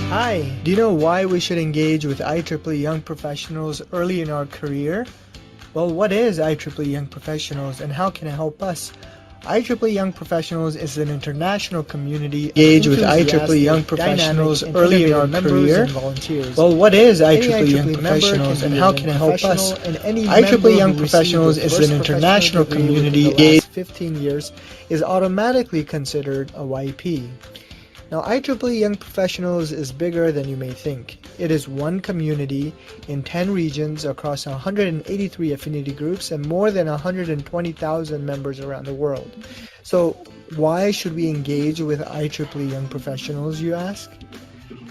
Hi, do you know why we should engage with IEEE young professionals early in our career? Well, what is IEEE Young Professionals and how can it help us? IEEE Young Professionals is an international community engage with IEEE Young Professionals early in our career. Well, what is IEEE Young Professionals and how can it help us? IEEE Young Professionals is an international community engaged 15 years is automatically considered a YP. Now, IEEE Young Professionals is bigger than you may think. It is one community in 10 regions across 183 affinity groups and more than 120,000 members around the world. So, why should we engage with IEEE Young Professionals, you ask?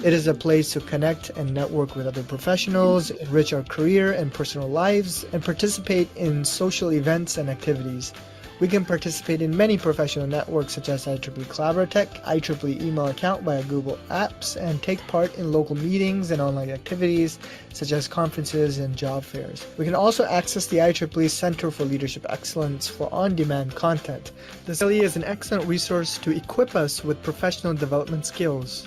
It is a place to connect and network with other professionals, enrich our career and personal lives, and participate in social events and activities. We can participate in many professional networks such as IEEE Collaboratech, IEEE email account via Google Apps, and take part in local meetings and online activities such as conferences and job fairs. We can also access the IEEE Center for Leadership Excellence for on-demand content. This really is an excellent resource to equip us with professional development skills.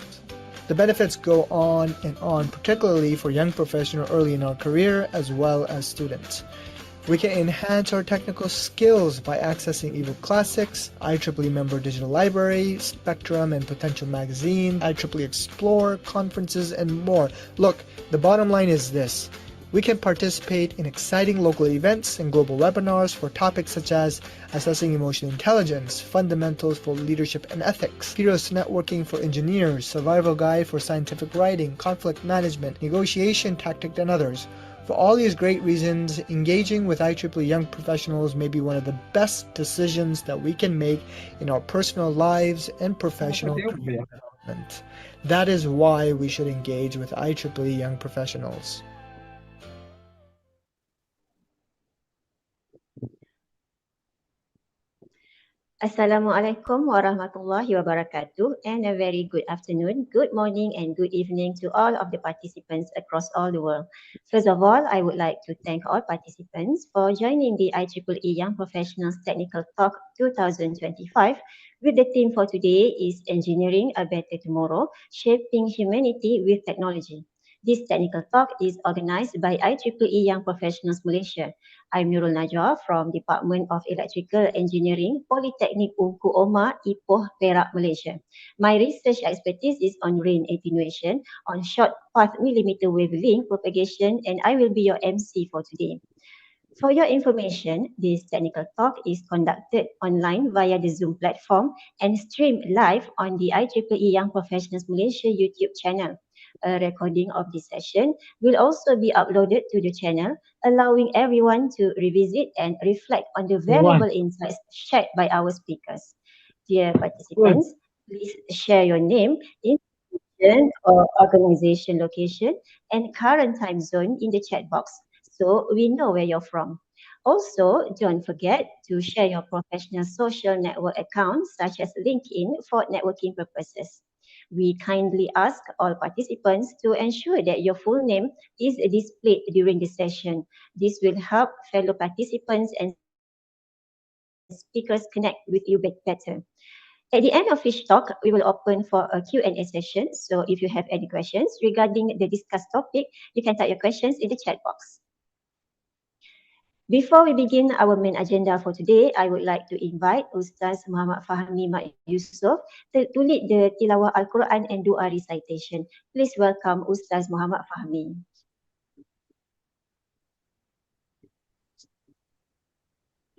The benefits go on and on, particularly for young professionals early in our career as well as students. We can enhance our technical skills by accessing ebook classics, IEEE member digital library, Spectrum and Potential magazine, IEEE Explore, conferences, and more. Look, the bottom line is this. We can participate in exciting local events and global webinars for topics such as assessing emotional intelligence, fundamentals for leadership and ethics, heroes networking for engineers, survival guide for scientific writing, conflict management, negotiation tactic, and others. For all these great reasons, engaging with IEEE Young Professionals may be one of the best decisions that we can make in our personal lives and professional career development. That is why we should engage with IEEE Young Professionals. Assalamualaikum warahmatullahi wabarakatuh, and a very good afternoon, good morning, and good evening to all of the participants across all the world. First of all, I would like to thank all participants for joining the IEEE Young Professionals Technical Talk 2025. With the theme for today is Engineering a Better Tomorrow, Shaping Humanity with Technology. This technical talk is organized by IEEE Young Professionals Malaysia. I'm Nurul Najwa from Department of Electrical Engineering, Politeknik Ungku Omar, Ipoh, Perak, Malaysia. My research expertise is on rain attenuation, on short path millimeter wavelength propagation, and I will be your MC for today. For your information, this technical talk is conducted online via the Zoom platform and streamed live on the IEEE Young Professionals Malaysia YouTube channel. A recording of this session will also be uploaded to the channel, allowing everyone to revisit and reflect on the valuable insights shared by our speakers. Dear participants, please share your name, institution or organization location, and current time zone in the chat box so we know where you're from. Also, don't forget to share your professional social network accounts such as LinkedIn for networking purposes. We kindly ask all participants to ensure that your full name is displayed during the session. This will help fellow participants and speakers connect with you better. At the end of each talk, we will open for a Q&A session. So if you have any questions regarding the discussed topic, you can type your questions in the chat box. Before we begin our main agenda for today, I would like to invite Ustaz Muhammad Fahmi Mak Yusof to lead the Tilawah Al-Quran and Dua recitation. Please welcome Ustaz Muhammad Fahmi.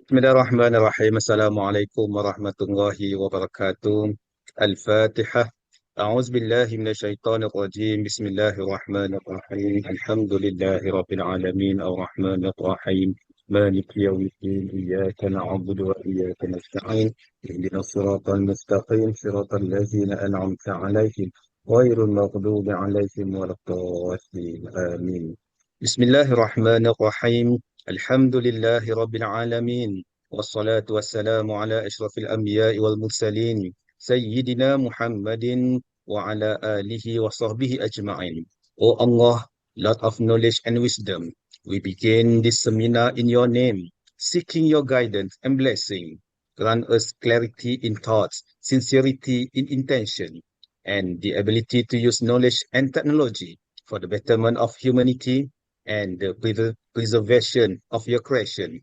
Bismillahirrahmanirrahim. Assalamualaikum warahmatullahi wabarakatuh. Al-Fatihah. أعوذ بالله من الشيطان الرجيم بسم الله الرحمن الرحيم الحمد لله رب العالمين الرحمن الرحيم مالك يوم الدين إياك نعبد وإياك نستعين اهدنا الصراط المستقيم صراط الذين أنعمت عليهم غير المغضوب عليهم ولا الضالين آمين بسم الله الرحمن الرحيم الحمد لله رب العالمين والصلاة والسلام على أشرف الأنبياء والمرسلين سيدنا محمد وعلى آله وصحبه أجمعين. O Allah, Lord of knowledge and wisdom, we begin this seminar in your name, seeking your guidance and blessing. Grant us clarity in thoughts, sincerity in intention, and the ability to use knowledge and technology for the betterment of humanity and the preservation of your creation.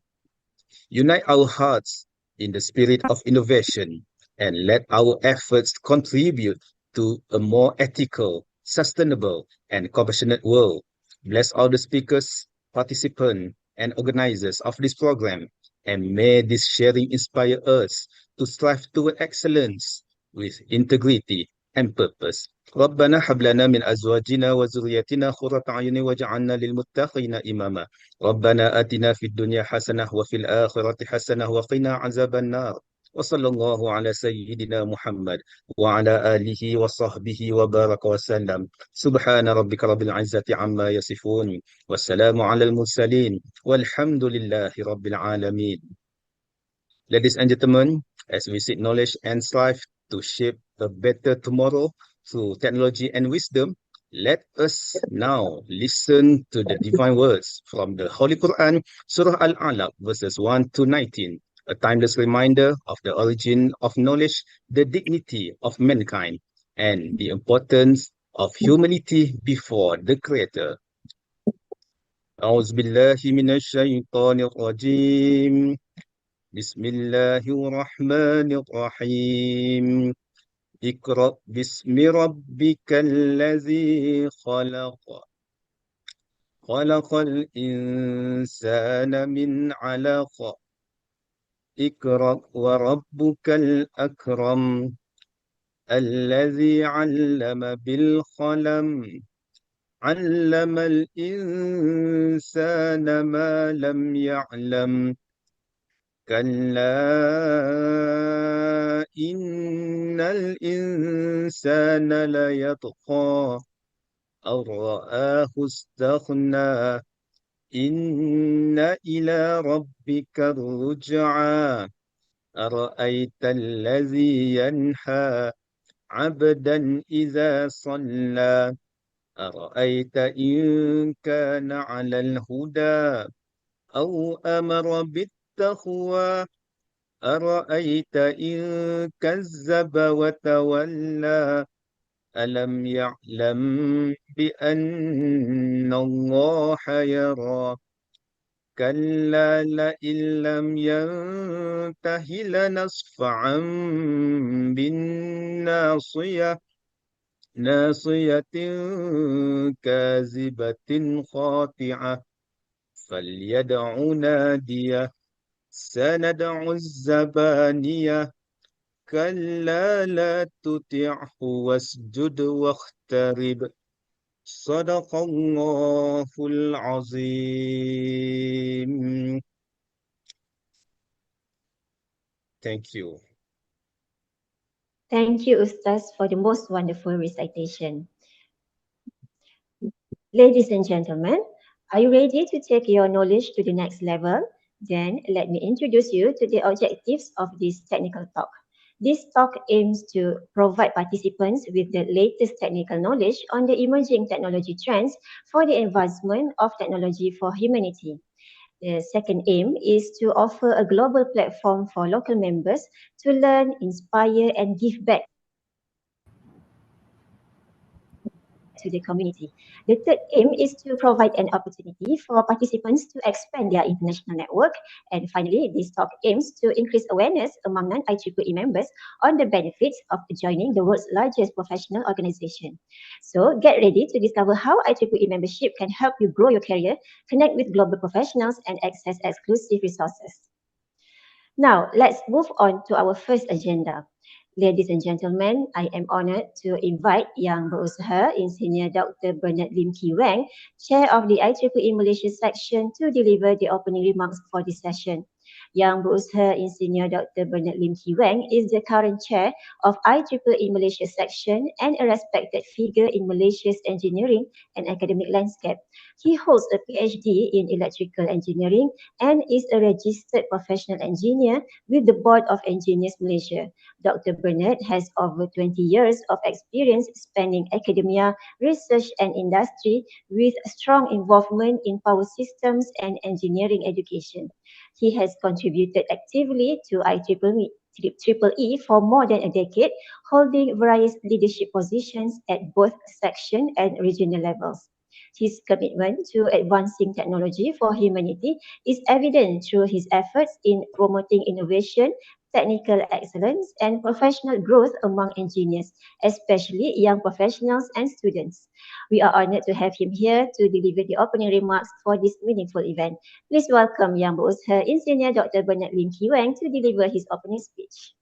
Unite our hearts in the spirit of innovation and let our efforts contribute to a more ethical, sustainable, and compassionate world. Bless all the speakers, participants, and organizers of this program, and may this sharing inspire us to strive toward excellence with integrity and purpose. ربنا هب لنا من أزواجنا وذريتنا قرة أعين واجعلنا للمتقين إماما ربنا آتنا في الدنيا حسنة وفي الآخرة حسنة وقنا عذاب النار وصلى الله على سيدنا محمد وعلى آله وصحبه وبارك وسلم سبحان ربك رب العزة عما يصفون والسلام على المرسلين والحمد لله رب العالمين. Ladies and gentlemen, as we seek knowledge and strive to shape a better tomorrow through technology and wisdom, let us now listen to the divine words from the Holy Quran, Surah Al-Alaq, verses 1 to 19, a timeless reminder of the origin of knowledge, the dignity of mankind, and the importance of humanity before the Creator. أعوذ بالله من الشيطان الرجيم بسم الله الرحمن الرحيم اقرأ باسم ربك الذي خلق خلق الإنسان من علق اقرأ وربك الأكرم الذي علم بالقلم علم الإنسان ما لم يعلم كلا إن الإنسان ليطغى أن رآه استغنى إن إلى ربك الرجعى أرأيت الذي ينهى عبدا إذا صلى أرأيت إن كان على الهدى أو أمر بالتقوى أرأيت إن كذب وتولى ألم يعلم بأن الله يرى كلا لئن لم ينته لنصفعا بالناصية ناصية كاذبة خاطعة فليدع ناديه سندع الزبانية كلا لا تطعه واسجد واقترب صدق الله العظيم. Thank you. Thank you, Ustaz, for the most wonderful recitation. Ladies and gentlemen, are you ready to take your knowledge to the next level? Then let me introduce you to the objectives of this technical talk. This talk aims to provide participants with the latest technical knowledge on the emerging technology trends for the advancement of technology for humanity. The second aim is to offer a global platform for local members to learn, inspire, and give back to the community. The third aim is to provide an opportunity for participants to expand their international network. And finally, this talk aims to increase awareness among non-IEEE members on the benefits of joining the world's largest professional organization. So get ready to discover how IEEE membership can help you grow your career, connect with global professionals, and access exclusive resources. Now, let's move on to our first agenda. Ladies and gentlemen, I am honored to invite Yang Berusaha Engineer Dr. Bernard Lim Ki Weng, Chair of the IEEE Malaysia section, to deliver the opening remarks for this session. Yang Berusaha Engineer Dr. Bernard Lim Ki Weng is the current Chair of IEEE Malaysia section and a respected figure in Malaysia's engineering and academic landscape. He holds a PhD in electrical engineering and is a registered professional engineer with the Board of Engineers Malaysia. Dr. Bernard has over 20 years of experience spanning academia, research and industry with strong involvement in power systems and engineering education. He has contributed actively to IEEE Triple E for more than a decade, holding various leadership positions at both section and regional levels. His commitment to advancing technology for humanity is evident through his efforts in promoting innovation, technical excellence, and professional growth among engineers, especially young professionals and students. We are honored to have him here to deliver the opening remarks for this meaningful event. Please welcome Yang Berusaha Engineer Dr. Bernard Lim Ki Weng to deliver his opening speech.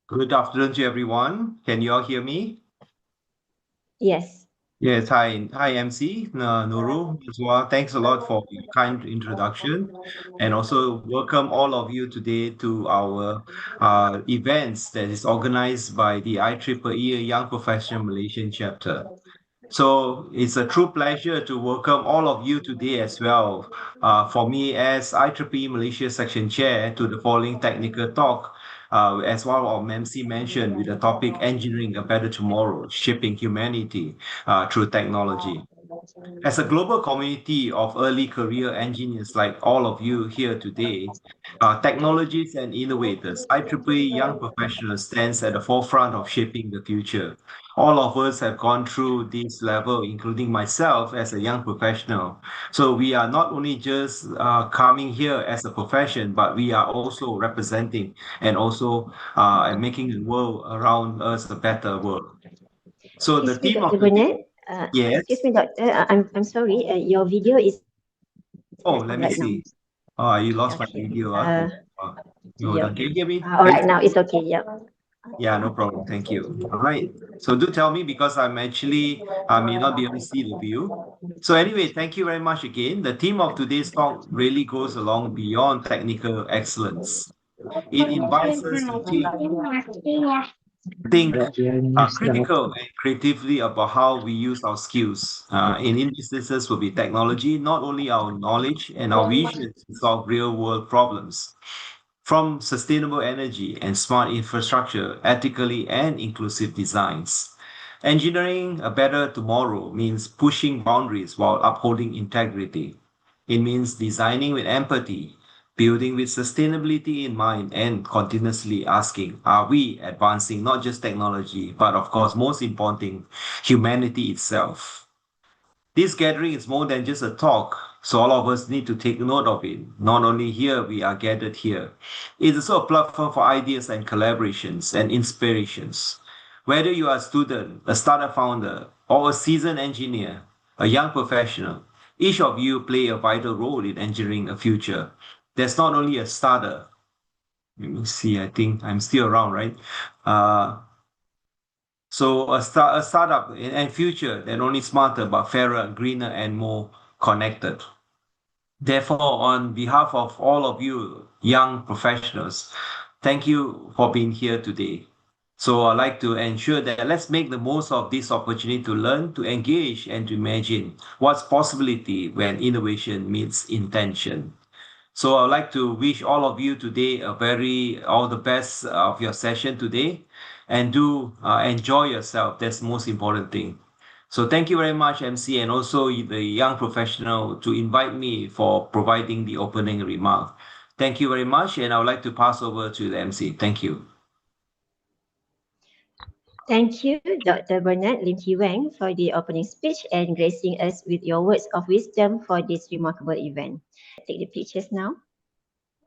Good afternoon to everyone. Can you all hear me? Yes. Yes, hi MC, Nuru as well. Thanks a lot for your kind introduction, and also welcome all of you today to our events that is organized by the IEEE Young Professional Malaysian chapter. So it's a true pleasure to welcome all of you today as well. For me as IEEE Malaysia Section Chair to the following technical talk, as one of MC mentioned, with the topic Engineering a Better Tomorrow, Shaping Humanity through Technology. As a global community of early career engineers like all of you here today, technologists and innovators, IEEE Young Professionals stands at the forefront of shaping the future. All of us have gone through this level, including myself as a young professional. So we are not only just coming here as a profession, but we are also representing and also making the world around us a better world. So the Excuse me, theme of Dr. today, Bernard. Excuse yes. me, Doctor. I'm sorry. Your video is Oh, on let me right now. see. Oh, you lost my Okay. video. Hold Yeah. on. Can you hear me? All Can you right, hear now me? it's okay. Yeah. Yeah, no problem. Thank you. All right. So do tell me because I'm actually I may not be able to see the view. So anyway, thank you very much again. The theme of today's talk really goes along beyond technical excellence. It invites us to think critical and creatively about how we use our skills. In instances will be technology, not only our knowledge and our vision to solve real world problems. From sustainable energy and smart infrastructure, ethically and inclusive designs. Engineering a better tomorrow means pushing boundaries while upholding integrity. It means designing with empathy, building with sustainability in mind, and continuously asking, are we advancing not just technology, but of course, most important, humanity itself? This gathering is more than just a talk, so all of us need to take note of it. Not only here, we are gathered here. It is also a platform for ideas and collaborations and inspirations. Whether you are a student, a startup founder, or a seasoned engineer, a young professional, each of you play a vital role in engineering a future. There's not only a starter. Let me see, I think I'm still around, right? Uh, so a startup and future that only smarter but fairer, greener, and more connected. Therefore, on behalf of all of you young professionals, thank you for being here today. So I'd like to ensure that let's make the most of this opportunity to learn, to engage, and to imagine what's possibility when innovation meets intention. So I'd like to wish all of you today all the best of your session today, and do enjoy yourself. That's the most important thing. So thank you very much, MC, and also the young professional to invite me for providing the opening remark. Thank you very much, and I would like to pass over to the MC. Thank you. Thank you, Dr. Bernard Lim Ki Weng, for the opening speech and gracing us with your words of wisdom for this remarkable event. Take the pictures now.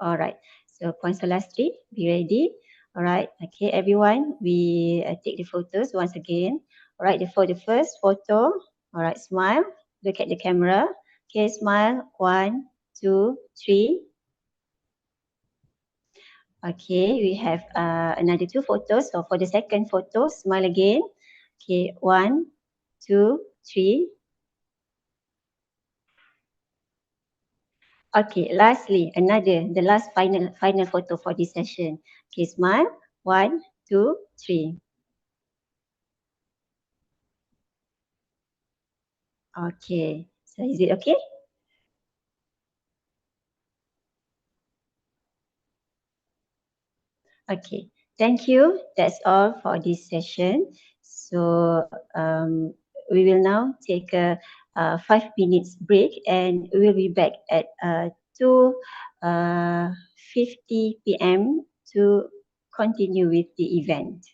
All right. So point Solastri, be ready. All right. Okay, everyone. We take the photos once again. All right. For the first photo. All right. Smile. Look at the camera. Okay. Smile. 1, 2, 3. Okay. We have another 2 photos. So for the second photo, smile again. Okay. 1, 2, 3. Okay, lastly, the last final photo for this session. Okay, smile. 1, 2, 3. Okay, so is it okay? Okay, thank you. That's all for this session. So we will now take a 5 minutes break, and we will be back at 2:15. 8:50 p.m. to continue with the event.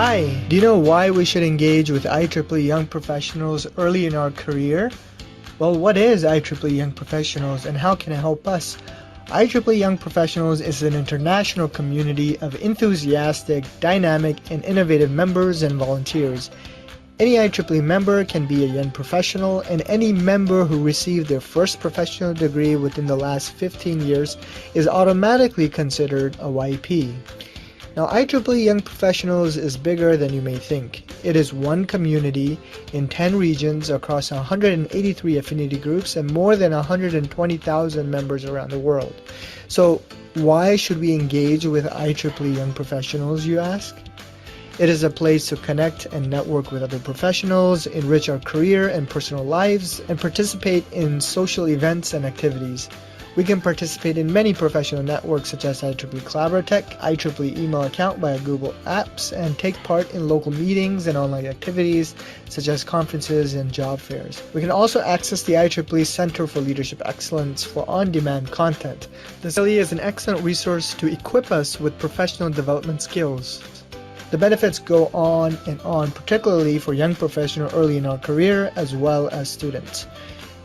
Hi, do you know why we should engage with IEEE young professionals early in our career? Well, what is IEEE Young Professionals and how can it help us? IEEE Young Professionals is an international community of enthusiastic, dynamic, and innovative members and volunteers. Any IEEE member can be a young professional, and any member who received their first professional degree within the last 15 years is automatically considered a YP. Now, IEEE Young Professionals is bigger than you may think. It is one community in 10 regions across 183 affinity groups and more than 120,000 members around the world. So, why should we engage with IEEE Young Professionals, you ask? It is a place to connect and network with other professionals, enrich our career and personal lives, and participate in social events and activities. We can participate in many professional networks such as IEEE Collaboratech, IEEE email account via Google Apps, and take part in local meetings and online activities such as conferences and job fairs. We can also access the IEEE Center for Leadership Excellence for on-demand content. This really is an excellent resource to equip us with professional development skills. The benefits go on and on, particularly for young professionals early in our career as well as students.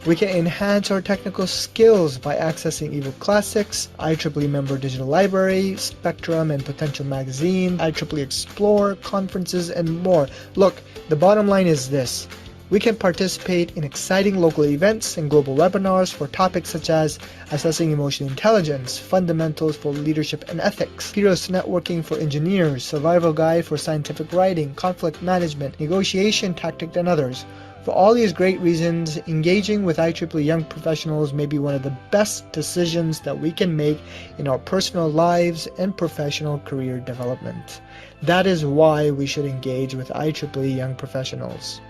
We can enhance our technical skills by accessing ebook classics, IEEE member digital library, Spectrum and Potential magazine, IEEE Explore, conferences, and more. Look, the bottom line is this. We can participate in exciting local events and global webinars for topics such as assessing emotional intelligence, fundamentals for leadership and ethics, heroes networking for engineers, survival guide for scientific writing, conflict management, negotiation tactic, and others. For all these great reasons, engaging with IEEE Young Professionals may be one of the best decisions that we can make in our personal lives and professional career development. That is why we should engage with IEEE Young Professionals.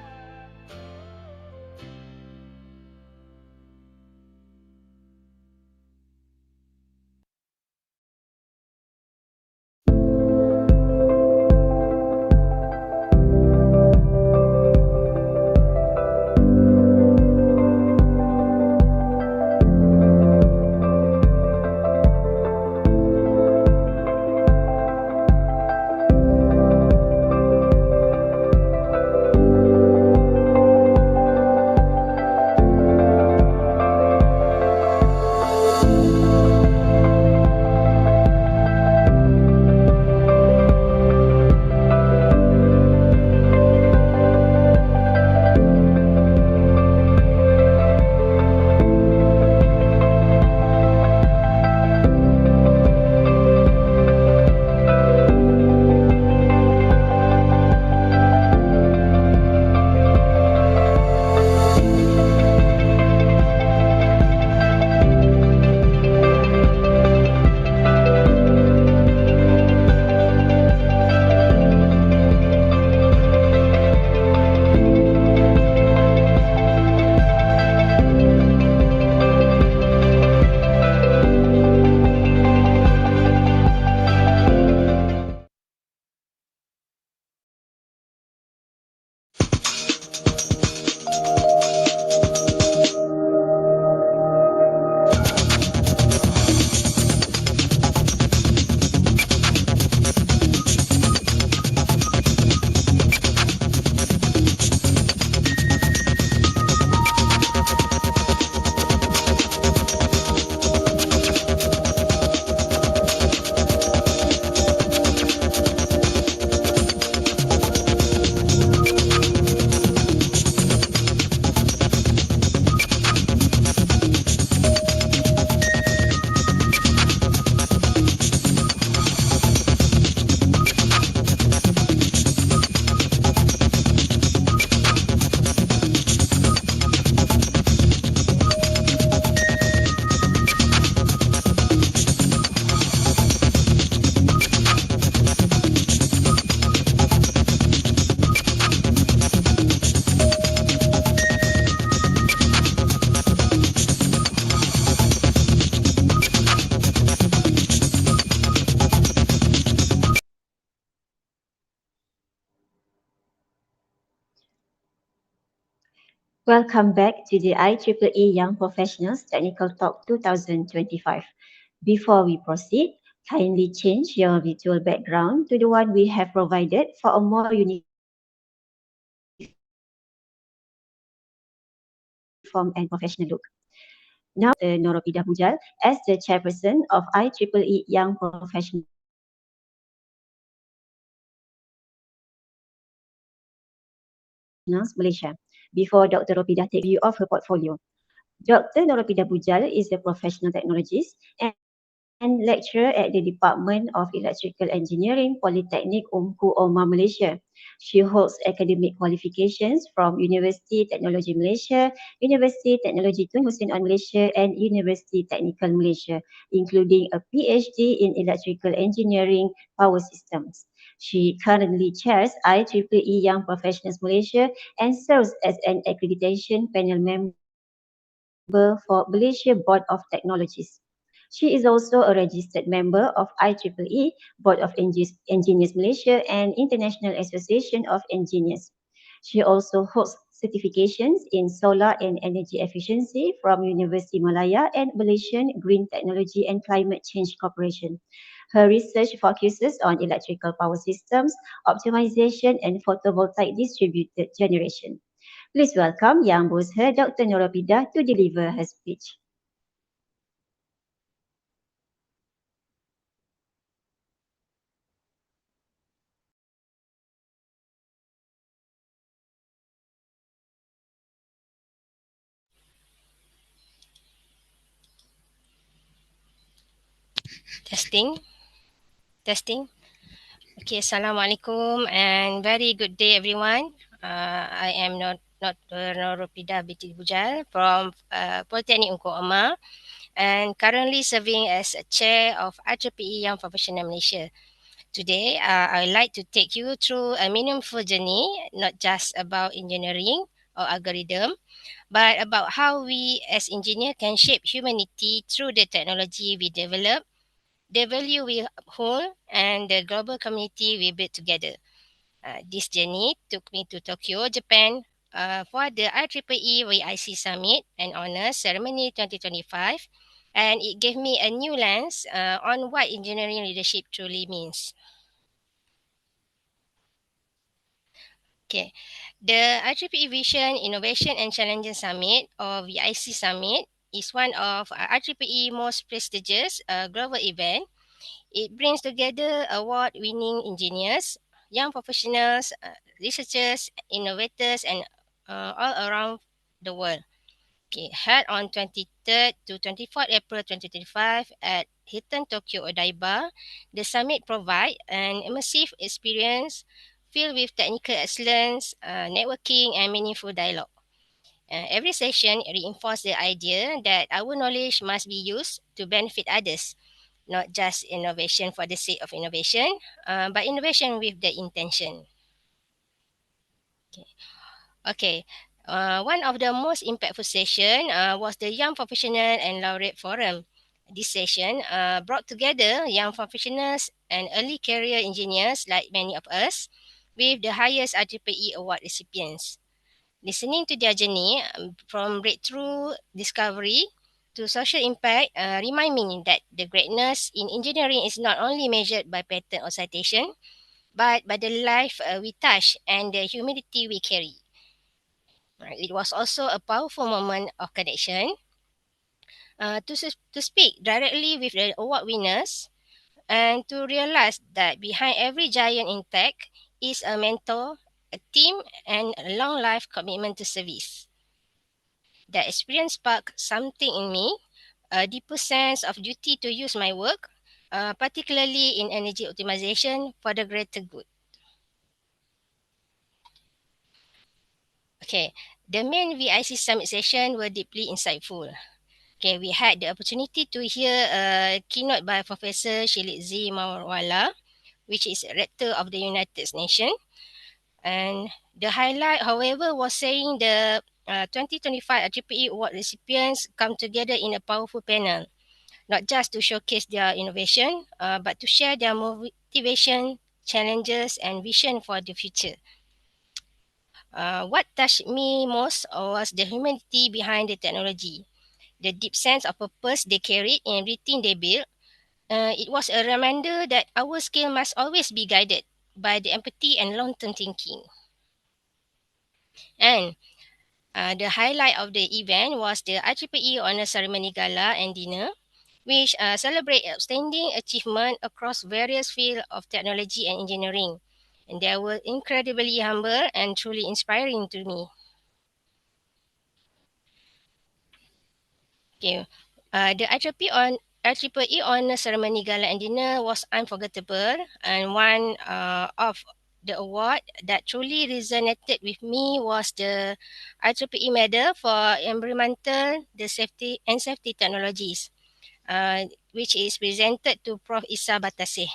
Welcome back to the IEEE Young Professionals Technical Talk 2025. Before we proceed, kindly change your virtual background to the one we have provided for a more uniform and professional look. Now, Noor Ropidah Bujal as the chairperson of IEEE Young Professionals Technical Talk 2025. Malaysia. Before Dr. Ropidah take view of her portfolio, Dr. Nur Atharah Bujal is a professional technologist and lecturer at the Department of Electrical Engineering, Politeknik Ungku, Omar, Malaysia. She holds academic qualifications from Universiti Teknologi Malaysia, Universiti Teknologi Tun Hussein on Malaysia, and University Technical Malaysia, including a PhD in Electrical Engineering Power Systems. She currently chairs IEEE Young Professionals Malaysia and serves as an accreditation panel member for Malaysia Board of Technologies. She is also a registered member of IEEE, Board of Engineers Malaysia, and International Association of Engineers. She also holds certifications in solar and energy efficiency from University Malaya and Malaysian Green Technology and Climate Change Corporation. Her research focuses on electrical power systems, optimization, and photovoltaic distributed generation. Please welcome Yang Bosher, Dr. Ropidah, to deliver her speech. Testing, testing. Okay, Assalamualaikum and very good day everyone. I am Nur Ropidah binti Bujal from Politeknik Ungku Omar and currently serving as a chair of IEEE Young Professional Malaysia. Today, I'd like to take you through a meaningful journey, not just about engineering or algorithm, but about how we as engineers can shape humanity through the technology we develop, the value we hold, and the global community we build together. This journey took me to Tokyo, Japan, for the IEEE VIC Summit and Honors Ceremony 2025, and it gave me a new lens on what engineering leadership truly means. Okay, the IEEE Vision, Innovation and Challenges Summit, or VIC Summit, is one of IEEE most prestigious global event. It brings together award-winning engineers, young professionals, researchers, innovators, and all around the world. Okay, held on 23rd to 24th April 2025 at Hilton Tokyo Odaiba, the summit provides an immersive experience filled with technical excellence, networking, and meaningful dialogue. Every session reinforces the idea that our knowledge must be used to benefit others, not just innovation for the sake of innovation, but innovation with the intention. Okay. One of the most impactful session was the Young Professional and Laureate Forum. This session brought together young professionals and early career engineers like many of us with the highest IEEE award recipients. Listening to their journey from breakthrough discovery to social impact remind me that the greatness in engineering is not only measured by patent or citation, but by the life we touch and the humility we carry. It was also a powerful moment of connection to speak directly with the award winners and to realize that behind every giant in tech is a mentor, a team, and a long life commitment to service. That experience sparked something in me, a deeper sense of duty to use my work, particularly in energy optimization for the greater good. Okay, the main VIC Summit session were deeply insightful. Okay, we had the opportunity to hear a keynote by Professor Shilidzi Marwala, which is Rector of the United Nations. And the highlight, however, was saying the 2025 IEEE Award recipients come together in a powerful panel, not just to showcase their innovation, but to share their motivation, challenges, and vision for the future. What touched me most was the humanity behind the technology, the deep sense of purpose they carried in everything they built. It was a reminder that our skill must always be guided by the empathy and long-term thinking. And the highlight of the event was the IEEE Honor Ceremony Gala and Dinner, which celebrate outstanding achievement across various fields of technology and engineering. and they were incredibly humble and truly inspiring to me. Okay. The IEEE honor ceremony gala and dinner was unforgettable, and one of the award that truly resonated with me was the IEEE medal for environmental, the safety technologies, which is presented to Prof. Issa Bataseh.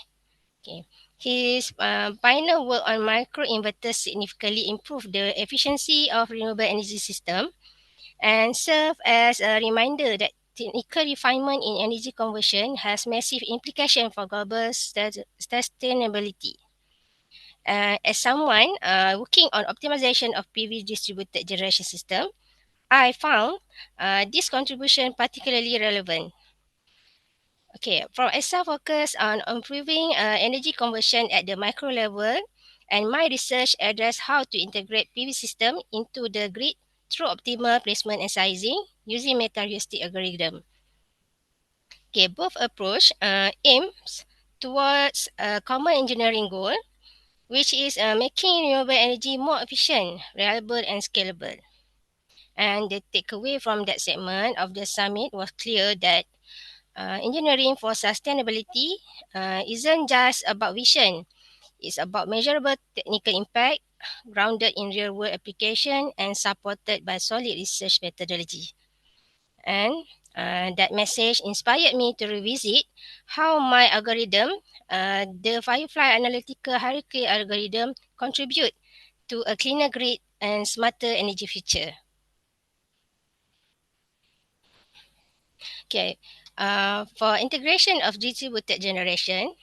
Okay. His pioneer work on microinverters significantly improved the efficiency of renewable energy system and serve as a reminder that technical refinement in energy conversion has massive implication for global sustainability. As someone working on optimization of PV distributed generation system, I found this contribution particularly relevant. Okay, from ESA focus on improving energy conversion at the micro level, and my research addressed how to integrate PV system into the grid through optimal placement and sizing using meta-heuristic algorithm. Okay, both approach aims towards a common engineering goal, which is making renewable energy more efficient, reliable, and scalable. And the takeaway from that segment of the summit was clear that engineering for sustainability isn't just about vision. It's about measurable technical impact, grounded in real-world application, and supported by solid research methodology. And that message inspired me to revisit how my algorithm, the Firefly Analytical Hierarchy algorithm, contribute to a cleaner grid and smarter energy future. Okay, for integration of distributed generation,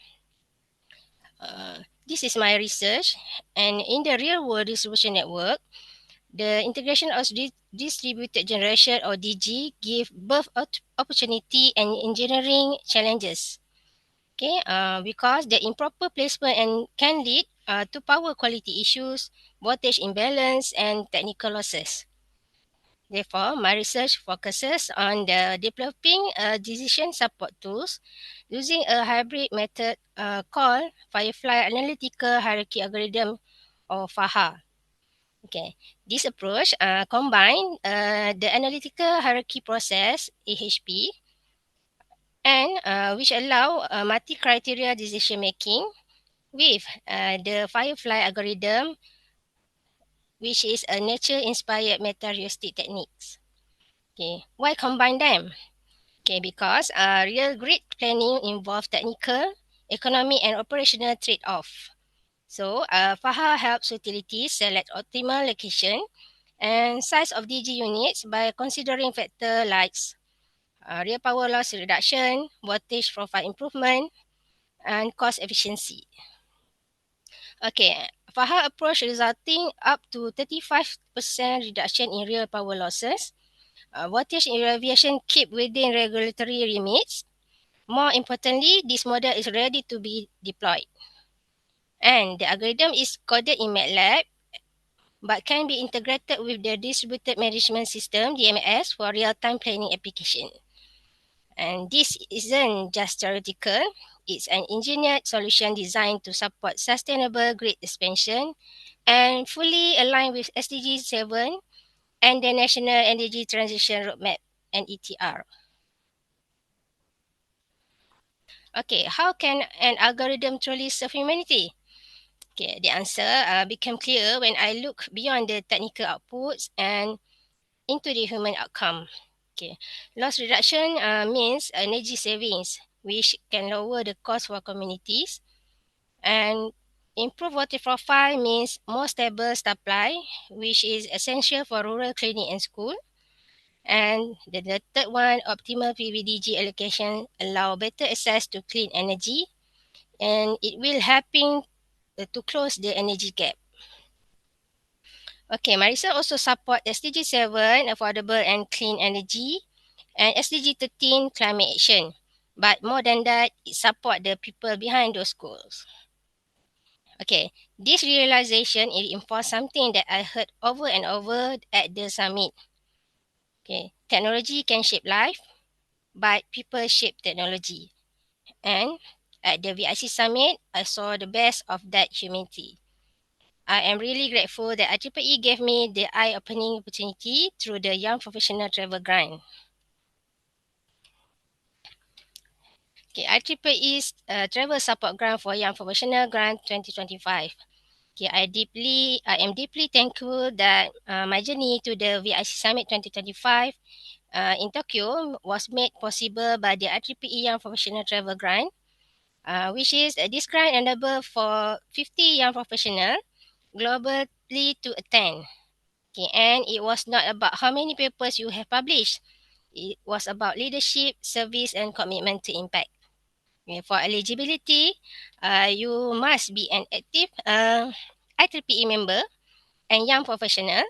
this is my research, and in the real world distribution network, the integration of distributed generation or DG give birth opportunity and engineering challenges. Okay, because the improper placement can lead to power quality issues, voltage imbalance, and technical losses. Therefore, my research focuses on the developing decision support tools using a hybrid method called Firefly Analytical Hierarchy Algorithm or FAHA. Okay, this approach combines the analytical hierarchy process (AHP) and which allow multi-criteria decision making with the Firefly algorithm, which is a nature-inspired meta-heuristic techniques. Okay, why combine them? Okay, because real grid planning involves technical, economic, and operational trade-off. So, FAHA helps utilities select optimal location and size of DG units by considering factors like real power loss reduction, voltage profile improvement, and cost efficiency. Okay, FAHA approach resulting up to 35% reduction in real power losses. Voltage deviation keep within regulatory limits. More importantly, this model is ready to be deployed. And the algorithm is coded in MATLAB but can be integrated with the Distributed Management System (DMS) for real-time planning application. And this isn't just theoretical, it's an engineered solution designed to support sustainable grid expansion and fully aligned with SDG 7 and the National Energy Transition Roadmap and ETR. Okay, how can an algorithm truly serve humanity? Okay, the answer became clear when I look beyond the technical outputs and into the human outcome. Okay, loss reduction means energy savings, which can lower the cost for communities, and improve water profile means more stable supply, which is essential for rural clinic and school. And the third one, optimal PVDG allocation allow better access to clean energy, and it will helping to close the energy gap. Okay, my research also support SDG 7, affordable and clean energy, and SDG 13, climate action. But more than that, it support the people behind those goals. Okay, this realization it reinforced something that I heard over and over at the summit. Okay, technology can shape life, but people shape technology. And at the VIC Summit, I saw the best of that humanity. I am really grateful that IEEE gave me the eye-opening opportunity through the Young Professional Travel Grant. Okay, IEEE's Travel Support Grant for Young Professional Grant 2025. Okay, I am deeply thankful that my journey to the VIC Summit 2025 in Tokyo was made possible by the IEEE Young Professional Travel Grant, which is this grant enable for 50 young professionals globally to attend. Okay, and it was not about how many papers you have published. It was about leadership, service, and commitment to impact. Okay, for eligibility, you must be an active IEEE member and young professional,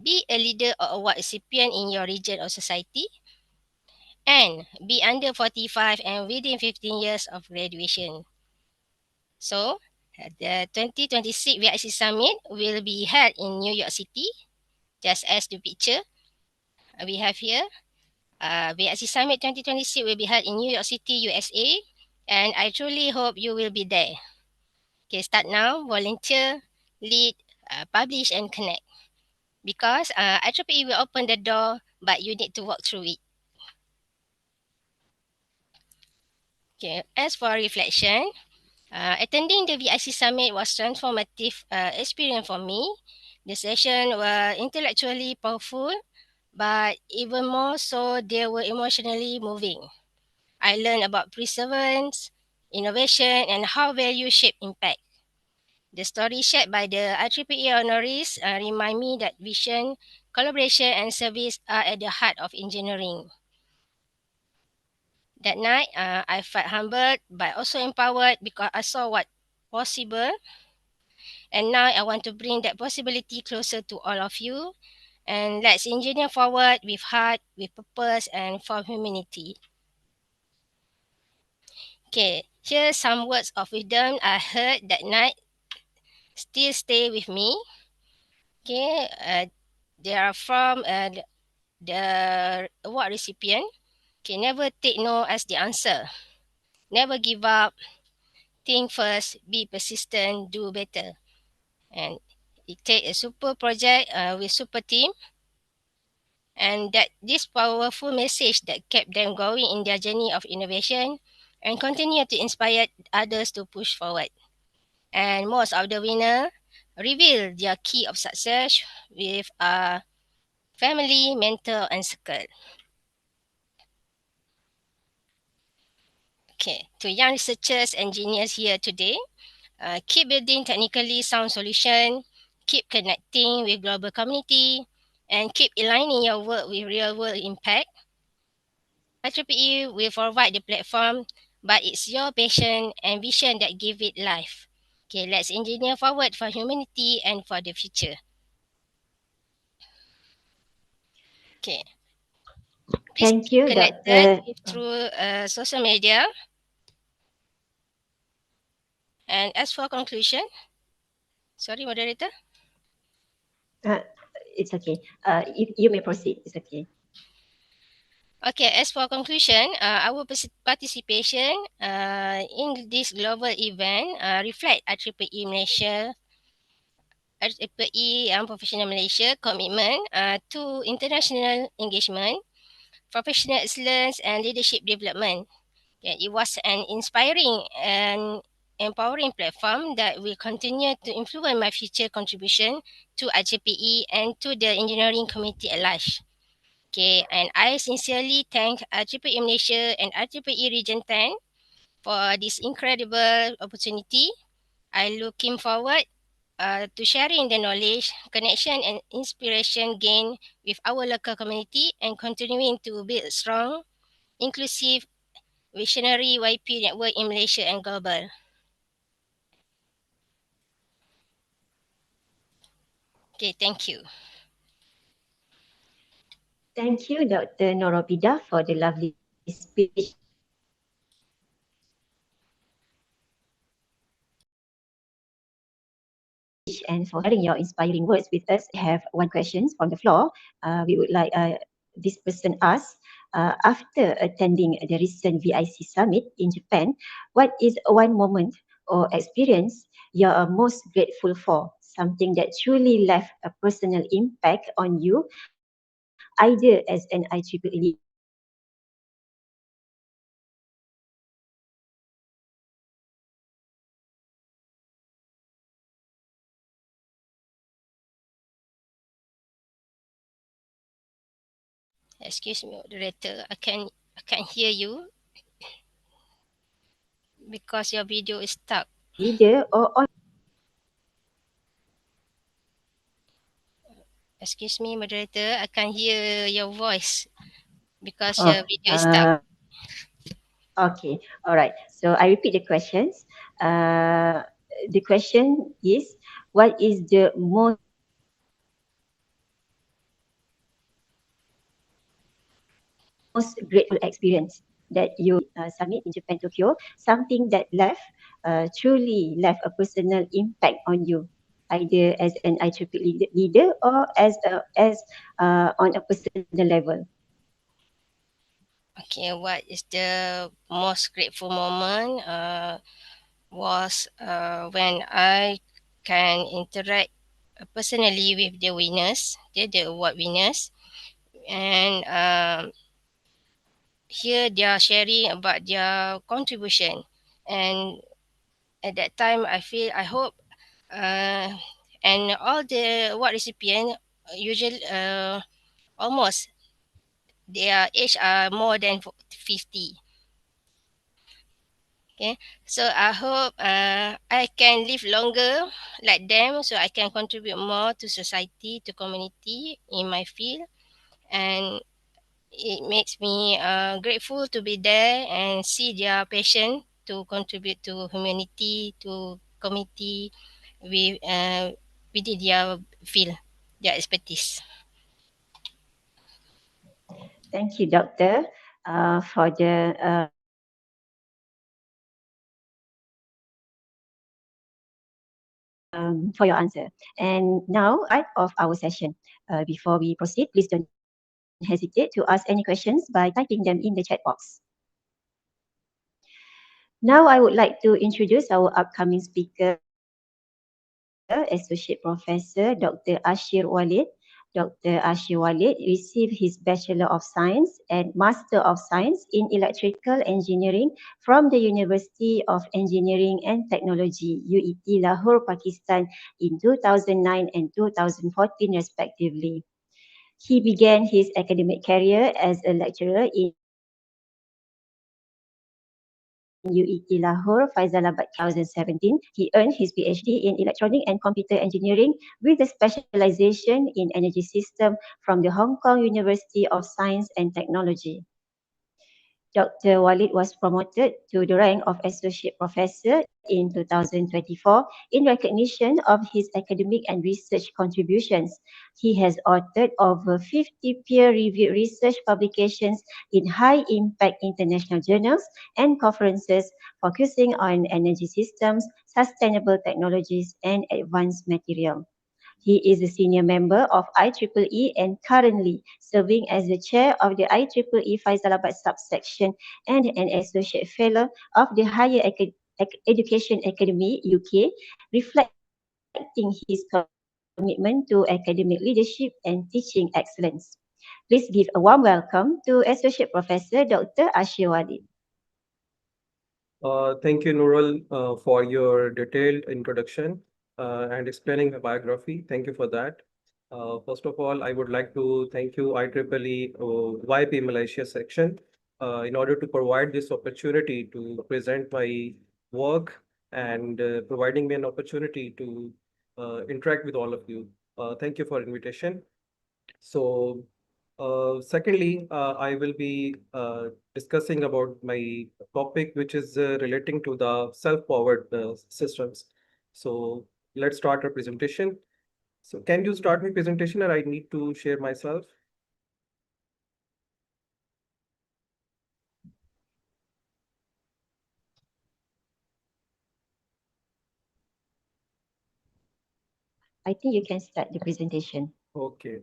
be a leader or award recipient in your region or society, and be under 45 and within 15 years of graduation. So, the 2026 VIC Summit will be held in New York City, just as the picture we have here. VIC Summit 2026 will be held in New York City, USA, and I truly hope you will be there. Okay, start now, volunteer, lead, publish, and connect. Because IEEE will open the door, but you need to walk through it. Okay, as for reflection, attending the VIC Summit was transformative experience for me. The sessions were intellectually powerful, but even more so, they were emotionally moving. I learned about perseverance, innovation, and how value shape impact. The story shared by the IEEE honorees remind me that vision, collaboration, and service are at the heart of engineering. That night, I felt humbled but also empowered because I saw what possible. And now I want to bring that possibility closer to all of you. And let's engineer forward with heart, with purpose, and for humanity. Okay, here's some words of wisdom I heard that night. Still stay with me. Okay, they are from the award recipient. Okay, never take no as the answer. Never give up. Think first. Be persistent. Do better. And it take a super project with super team. And that this powerful message that kept them going in their journey of innovation and continue to inspire others to push forward. And most of the winner reveal their key of success with a family, mentor, and circle. Okay, to young researchers, engineers here today, keep building technically sound solution, keep connecting with global community, and keep aligning your work with real world impact. IEEE will provide the platform, but it's your passion and vision that give it life. Okay, let's engineer forward for humanity and for the future. Okay. Please Thank keep you, connected Dr. through social media. And as for conclusion, sorry, moderator. Uh, it's okay. You may proceed. It's okay. Okay, as for conclusion, our participation in this global event reflect IEEE Malaysia, IEEE Professional Malaysia commitment to international engagement, professional excellence, and leadership development. Yeah, it was an inspiring and empowering platform that will continue to influence my future contribution to IEEE and to the engineering community at large. Okay, and I sincerely thank IEEE Malaysia and IEEE Region 10 for this incredible opportunity. I looking forward to sharing the knowledge, connection, and inspiration gained with our local community and continuing to build strong, inclusive, visionary YP network in Malaysia and global. Okay, thank you. Thank you, Dr. Nur Ropidah, for the lovely speech and for sharing your inspiring words with us. We have one question from the floor. We would like this person ask, after attending the recent VIC Summit in Japan, what is one moment or experience you are most grateful for? something that truly left a personal impact on you, either as an IEEE leader or as on a personal level. Excuse me, moderator. I can't hear you because your video is stuck. Leader or on Excuse me, moderator. I can't hear your voice because oh, your video is stuck. okay, all right. So I repeat the questions. The question is, what is the most grateful experience that you submit in Japan, Tokyo? Something that truly left a personal impact on you, either as an IEEE leader or as on a personal level. Okay, what is the most grateful moment? Was when I can interact personally with the winners, the award winners, and hear their sharing about their contribution. And at that time, I hope, uh, and all the award recipient usually almost their age are more than 50. Okay, so I hope I can live longer like them, so I can contribute more to society, to community in my field, and it makes me grateful to be there and see their passion to contribute to humanity, to community with within their field, their expertise. Thank you, Doctor, for the for your answer. And now, part of our session. Before we proceed, please don't hesitate to ask any questions by typing them in the chat box. Now, I would like to introduce our upcoming speaker, Associate Professor Dr. Aashir Waleed. Dr. Aashir Waleed received his Bachelor of Science and Master of Science in Electrical Engineering from the University of Engineering and Technology, UET Lahore, Pakistan in 2009 and 2014 respectively. He began his academic career as a lecturer in UET Lahore, Faisalabad, Karachi in 2017. He earned his PhD in Electronic and Computer Engineering with a specialization in energy system from the Hong Kong University of Science and Technology. Dr. Walid was promoted to the rank of Associate Professor in 2024 in recognition of his academic and research contributions. He has authored over 50 peer-reviewed research publications in high-impact international journals and conferences focusing on energy systems, sustainable technologies, and advanced material. He is a senior member of IEEE and currently serving as the chair of the IEEE Faisalabad subsection and an associate fellow of the Higher Education Academy UK, reflecting his commitment to academic leadership and teaching excellence. Please give a warm welcome to Associate Professor Dr. Aashir Waleed. Thank you, Nurul, for your detailed introduction and explaining the biography. Thank you for that. First of all, I would like to thank you, IEEE YP Malaysia section, in order to provide this opportunity to present my work and providing me an opportunity to interact with all of you. Thank you for invitation. So, secondly, I will be discussing about my topic, which is relating to the self-powered systems. So, let's start our presentation. So, can you start my presentation, or I need to share myself? I think you can start the presentation. Okay.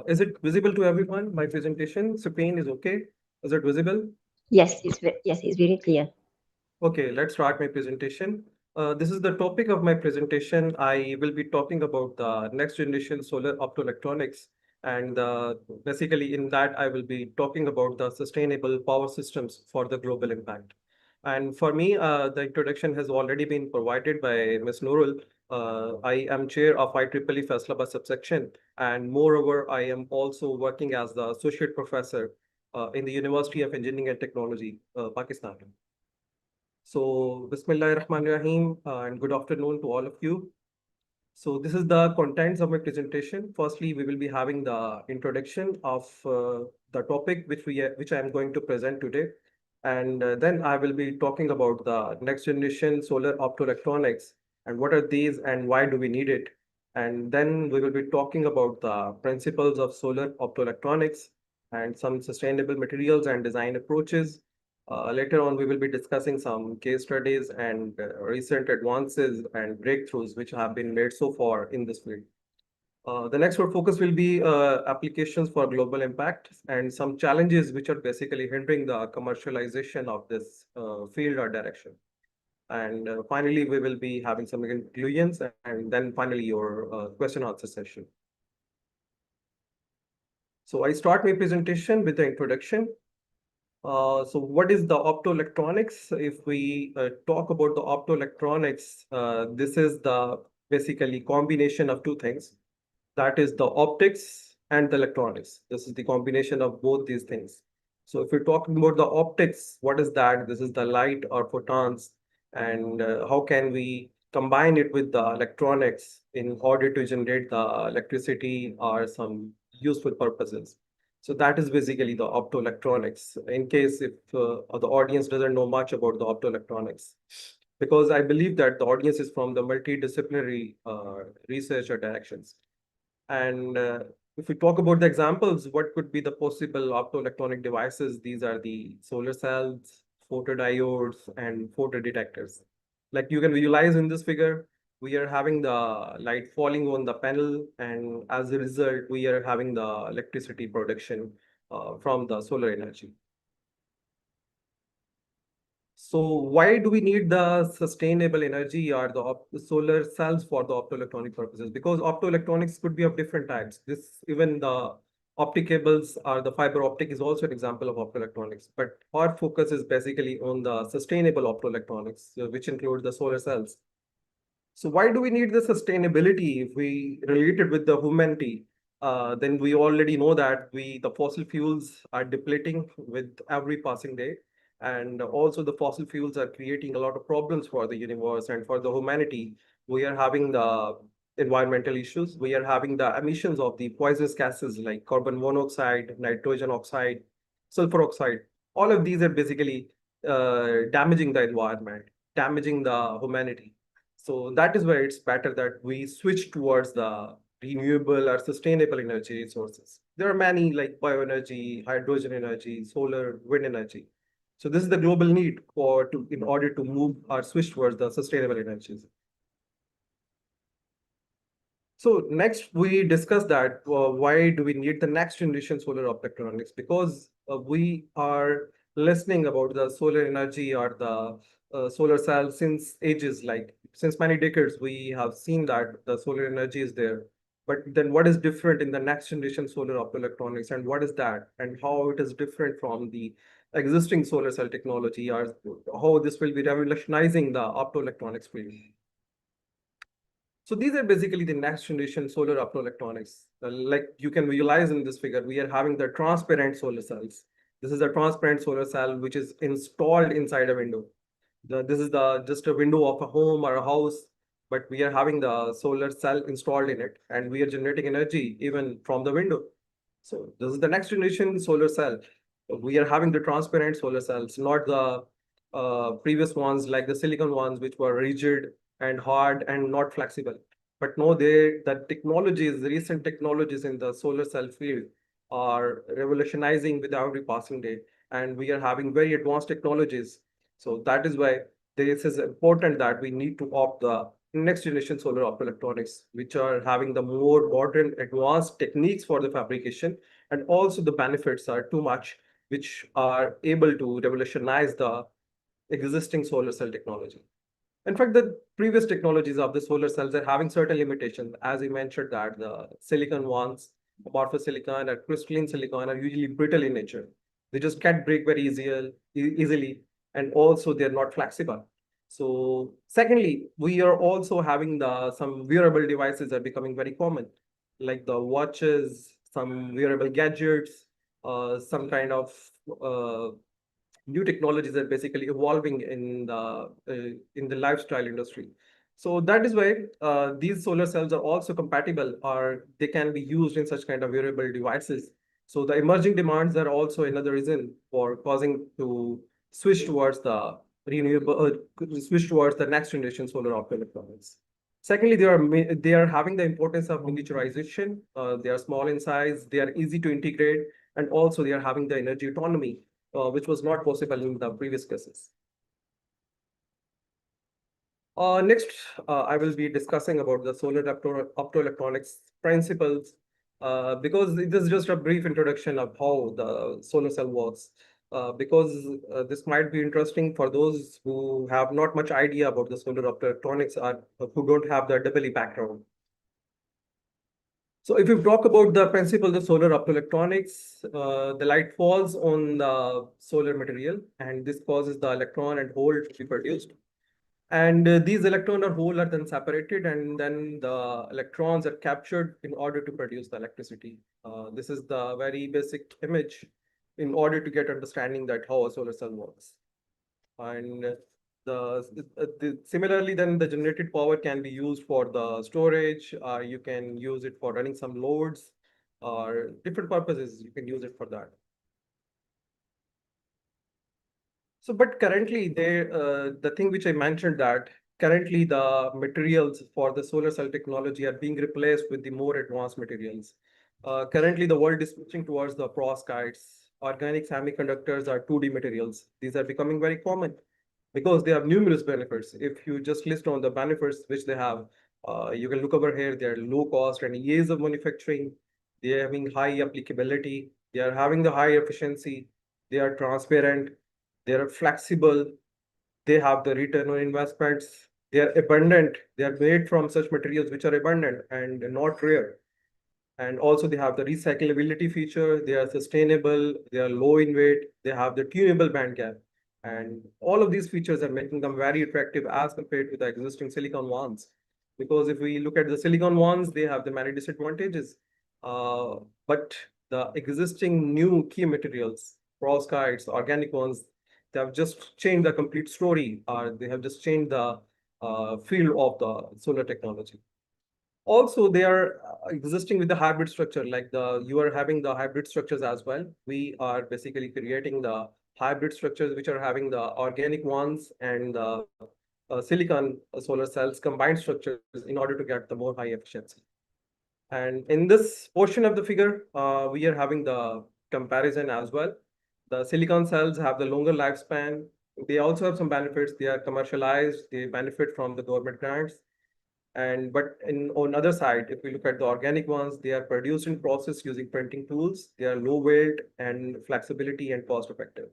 Is it visible to everyone, my presentation? Spain is okay? Is it visible? Yes, it's very clear. Okay, let's start my presentation. This is the topic of my presentation. I will be talking about the next generation solar optoelectronics. And basically in that, I will be talking about the sustainable power systems for the global impact. And for me, the introduction has already been provided by Ms. Nurul. I am chair of IEEE Faisalabad subsection. And moreover, I am also working as the associate professor in the University of Engineering and Technology, Pakistan. So, Bismillahirrahmanirrahim, and good afternoon to all of you. So, this is the contents of my presentation. Firstly, we will be having the introduction of the topic which I am going to present today. And then I will be talking about the next generation solar optoelectronics and what are these and why do we need it. And then we will be talking about the principles of solar optoelectronics and some sustainable materials and design approaches. Later on, we will be discussing some case studies and recent advances and breakthroughs which have been made so far in this field. The next focus will be applications for global impact and some challenges which are basically hindering the commercialization of this field or direction. And finally, we will be having some conclusions and then finally your question answer session. So I start my presentation with the introduction. So what is the optoelectronics? If we talk about the optoelectronics, this is the basically combination of two things. That is the optics and the electronics. This is the combination of both these things. So if we're talking about the optics, what is that? This is the light or photons. And how can we combine it with the electronics in order to generate the electricity or some useful purposes? So that is basically the optoelectronics. In case if the audience doesn't know much about the optoelectronics, because I believe that the audience is from the multidisciplinary research or directions. And if we talk about the examples, what could be the possible optoelectronic devices? These are the solar cells, photodiodes, and photodetectors. Like you can visualize in this figure, we are having the light falling on the panel, and as a result, we are having the electricity production from the solar energy. So why do we need the sustainable energy or the solar cells for the optoelectronic purposes? Because optoelectronics could be of different types. This even the optic cables or the fiber optic is also an example of optoelectronics. But our focus is basically on the sustainable optoelectronics, which include the solar cells. So why do we need the sustainability? If we relate it with the humanity, then we already know that the fossil fuels are depleting with every passing day. And also the fossil fuels are creating a lot of problems for the universe and for the humanity. We are having the environmental issues. We are having the emissions of the poisonous gases like carbon monoxide, nitrogen oxide, sulfur oxide. All of these are basically damaging the environment, damaging the humanity. So that is where it's better that we switch towards the renewable or sustainable energy resources. There are many like bioenergy, hydrogen energy, solar, wind energy. So this is the global need in order to move or switch towards the sustainable energies. So next we discuss that why do we need the next generation solar optoelectronics? Because we are listening about the solar energy or the solar cell since ages, like since many decades, we have seen that the solar energy is there. But then what is different in the next generation solar optoelectronics and what is that and how it is different from the existing solar cell technology or how this will be revolutionizing the optoelectronics field? So these are basically the next generation solar optoelectronics. Like you can visualize in this figure, we are having the transparent solar cells. This is a transparent solar cell which is installed inside a window. This is just a window of a home or a house, but we are having the solar cell installed in it, and we are generating energy even from the window. So this is the next generation solar cell. We are having the transparent solar cells, not the previous ones like the silicon ones, which were rigid and hard and not flexible. But no, the technologies, the recent technologies in the solar cell field are revolutionizing with every passing day. And we are having very advanced technologies. So that is why this is important that we need to opt the next generation solar optoelectronics, which are having the more modern advanced techniques for the fabrication, and also the benefits are too much, which are able to revolutionize the existing solar cell technology. In fact, the previous technologies of the solar cells are having certain limitations. As you mentioned that the silicon ones, amorphous silicon or crystalline silicon are usually brittle in nature. They just can't break very easily, and also they're not flexible. So secondly, we are also having some wearable devices are becoming very common, like the watches, some wearable gadgets, some kind of uh, new technologies are basically evolving in the lifestyle industry. So that is why these solar cells are also compatible, or they can be used in such kind of wearable devices. So the emerging demands are also another reason for causing to switch towards the renewable, switch towards the next generation solar optoelectronics. Secondly, they are having the importance of miniaturization. They are small in size, they are easy to integrate, and also they are having the energy autonomy, which was not possible in the previous cases. Next, I will be discussing about the solar optoelectronics principles, because it is just a brief introduction of how the solar cell works. Because this might be interesting for those who have not much idea about the solar optoelectronics or who don't have the EE background. So if you talk about the principle of solar optoelectronics, the light falls on the solar material, and this causes the electron and hole to be produced. And these electron or hole are then separated, and then the electrons are captured in order to produce the electricity. This is the very basic image in order to get understanding that how a solar cell works. And similarly, then the generated power can be used for the storage, or you can use it for running some loads, or different purposes you can use it for that. So, but currently, the thing which I mentioned, that currently the materials for the solar cell technology are being replaced with the more advanced materials. Currently, the world is switching towards the perovskites. Organic semiconductors are 2D materials. These are becoming very common because they have numerous benefits. If you just list on the benefits which they have, you can look over here. They are low cost and ease of manufacturing. They are having high applicability. They are having the high efficiency. They are transparent. They are flexible. They have the return on investments. They are abundant. They are made from such materials which are abundant and not rare. And also they have the recyclability feature. They are sustainable. They are low in weight. They have the tunable band gap. And all of these features are making them very attractive as compared to the existing silicon ones. Because if we look at the silicon ones, they have the many disadvantages. But the existing new key materials, perovskites, organic ones, they have just changed the complete story, or they have just changed the field of the solar technology. Also, they are existing with the hybrid structure, like you are having the hybrid structures as well. We are basically creating the hybrid structures which are having the organic ones and the silicon solar cells combined structures in order to get the more high efficiency. And in this portion of the figure, we are having the comparison as well. The silicon cells have the longer lifespan. They also have some benefits. They are commercialized. They benefit from the government grants. But on other side, if we look at the organic ones, they are produced in process using printing tools. They are low weight and flexibility and cost effective.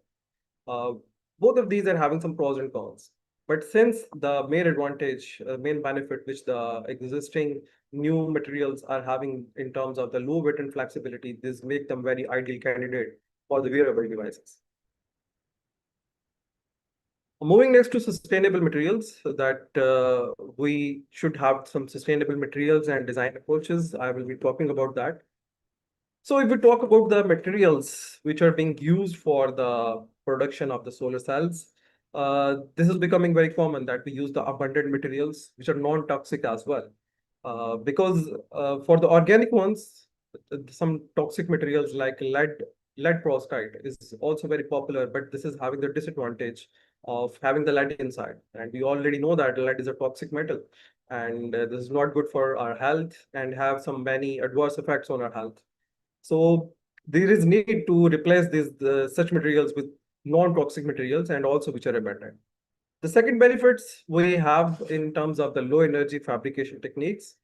Both of these are having some pros and cons. But since the main advantage, main benefit which the existing new materials are having in terms of the low weight and flexibility, this make them very ideal candidate for the wearable devices. Moving next to sustainable materials, that we should have some sustainable materials and design approaches. I will be talking about that. So if we talk about the materials which are being used for the production of the solar cells, this is becoming very common that we use the abundant materials which are non-toxic as well. Because for the organic ones, some toxic materials like lead perovskite is also very popular, but this is having the disadvantage of having the lead inside. And we already know that lead is a toxic metal, and this is not good for our health and have some many adverse effects on our health. So there is need to replace these such materials with non-toxic materials and also which are abundant. The second benefits we have in terms of the low energy fabrication techniques,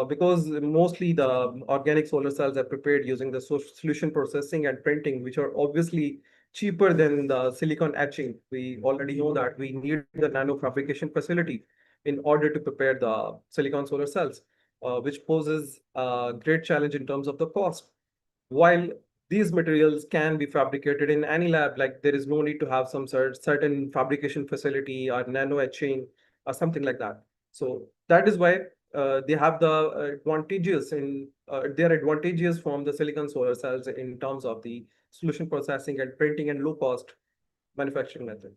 because mostly the organic solar cells are prepared using the solution processing and printing, which are obviously cheaper than the silicon etching. We already know that we need the nano fabrication facility in order to prepare the silicon solar cells, which poses a great challenge in terms of the cost. While these materials can be fabricated in any lab, like there is no need to have some certain fabrication facility or nano etching or something like that. So that is why they have the advantages in they are advantageous from the silicon solar cells in terms of the solution processing and printing and low cost manufacturing method.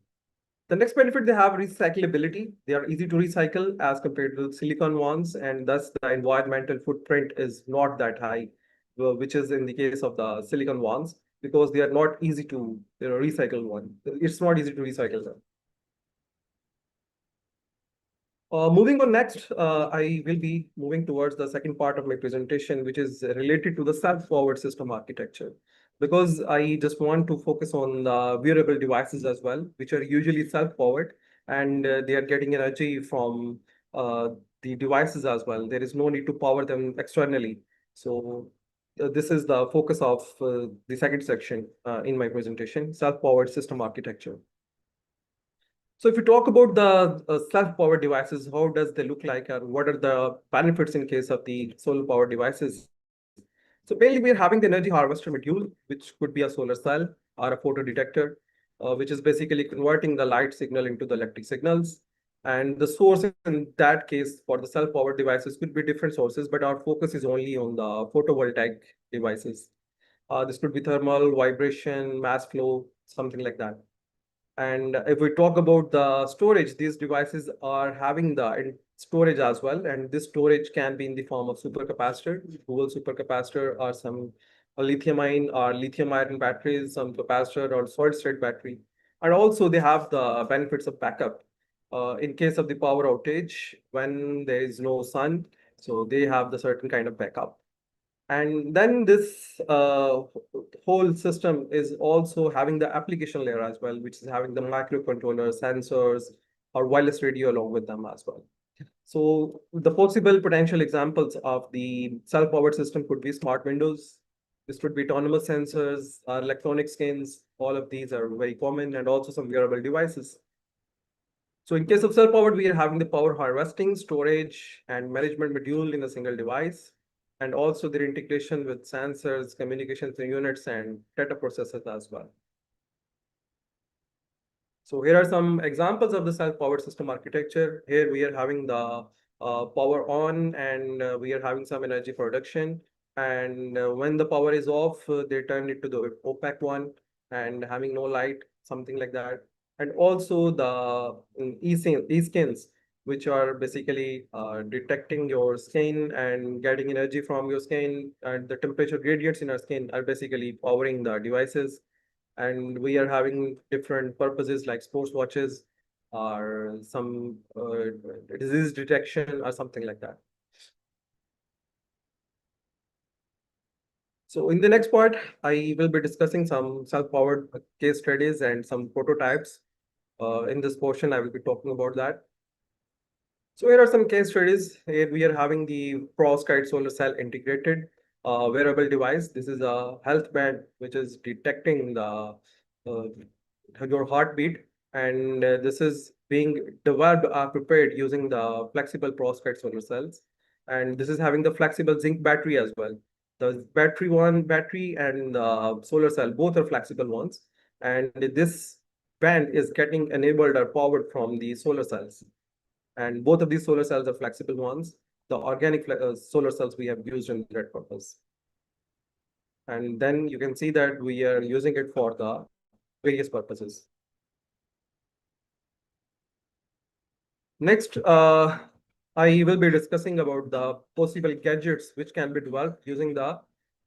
The next benefit they have recyclability. They are easy to recycle as compared to silicon ones, and thus the environmental footprint is not that high, which is in the case of the silicon ones, because they are not easy to recycle one. It's not easy to recycle them. Moving on next, I will be moving towards the second part of my presentation, which is related to the self-forward system architecture, because I just want to focus on the wearable devices as well, which are usually self-forward, and they are getting energy from the devices as well. There is no need to power them externally. So this is the focus of the second section in my presentation, self-powered system architecture. So if you talk about the self-powered devices, how does they look like, or what are the benefits in case of the solar powered devices? So mainly we're having the energy harvester module, which could be a solar cell or a photo detector, which is basically converting the light signal into the electric signals. And the source in that case for the self-powered devices could be different sources, but our focus is only on the photovoltaic devices. This could be thermal, vibration, mass flow, something like that. And if we talk about the storage, these devices are having the storage as well. And this storage can be in the form of supercapacitor, dual supercapacitor, or some lithium ion or lithium iron batteries, some capacitor or solid state battery. And also they have the benefits of backup. In case of the power outage, when there is no sun, so they have the certain kind of backup. And then this whole system is also having the application layer as well, which is having the microcontroller, sensors, or wireless radio along with them as well. So the possible potential examples of the self-powered system could be smart windows. This could be autonomous sensors, electronic skins. All of these are very common, and also some wearable devices. So in case of self-powered, we are having the power harvesting, storage, and management module in a single device, and also their integration with sensors, communications units, and data processors as well. So here are some examples of the self-powered system architecture. Here we are having the power on, and we are having some energy production. And when the power is off, they turn it to the opaque one and having no light, something like that. And also the e-skins, which are basically detecting your skin and getting energy from your skin, and the temperature gradients in our skin are basically powering the devices. And we are having different purposes like sports watches or some disease detection or something like that. So in the next part, I will be discussing some self-powered case studies and some prototypes. In this portion, I will be talking about that. So here are some case studies. Here we are having the perovskite solar cell integrated wearable device. This is a health band which is detecting the your heartbeat, and this is being developed prepared using the flexible perovskite solar cells. And this is having the flexible zinc battery as well. The battery and the solar cell, both are flexible ones. And this band is getting enabled or powered from the solar cells. And both of these solar cells are flexible ones. The organic solar cells we have used in that purpose. And then you can see that we are using it for the various purposes. Next, I will be discussing about the possible gadgets which can be developed using the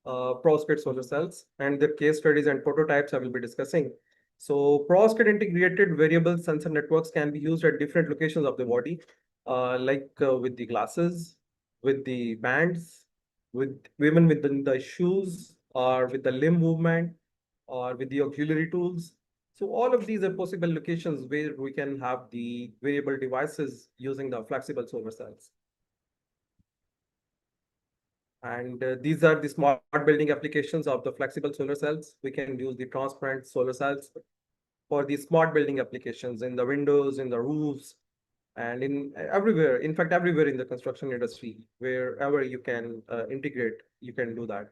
perovskite solar cells, and the case studies and prototypes I will be discussing. So perovskite integrated variable sensor networks can be used at different locations of the body, like with the glasses, with the bands, with women within the shoes, or with the limb movement, or with the auxiliary tools. So all of these are possible locations where we can have the variable devices using the flexible solar cells. And these are the smart building applications of the flexible solar cells. We can use the transparent solar cells for the smart building applications in the windows, in the roofs, and in everywhere. In fact, everywhere in the construction industry, wherever you can integrate, you can do that.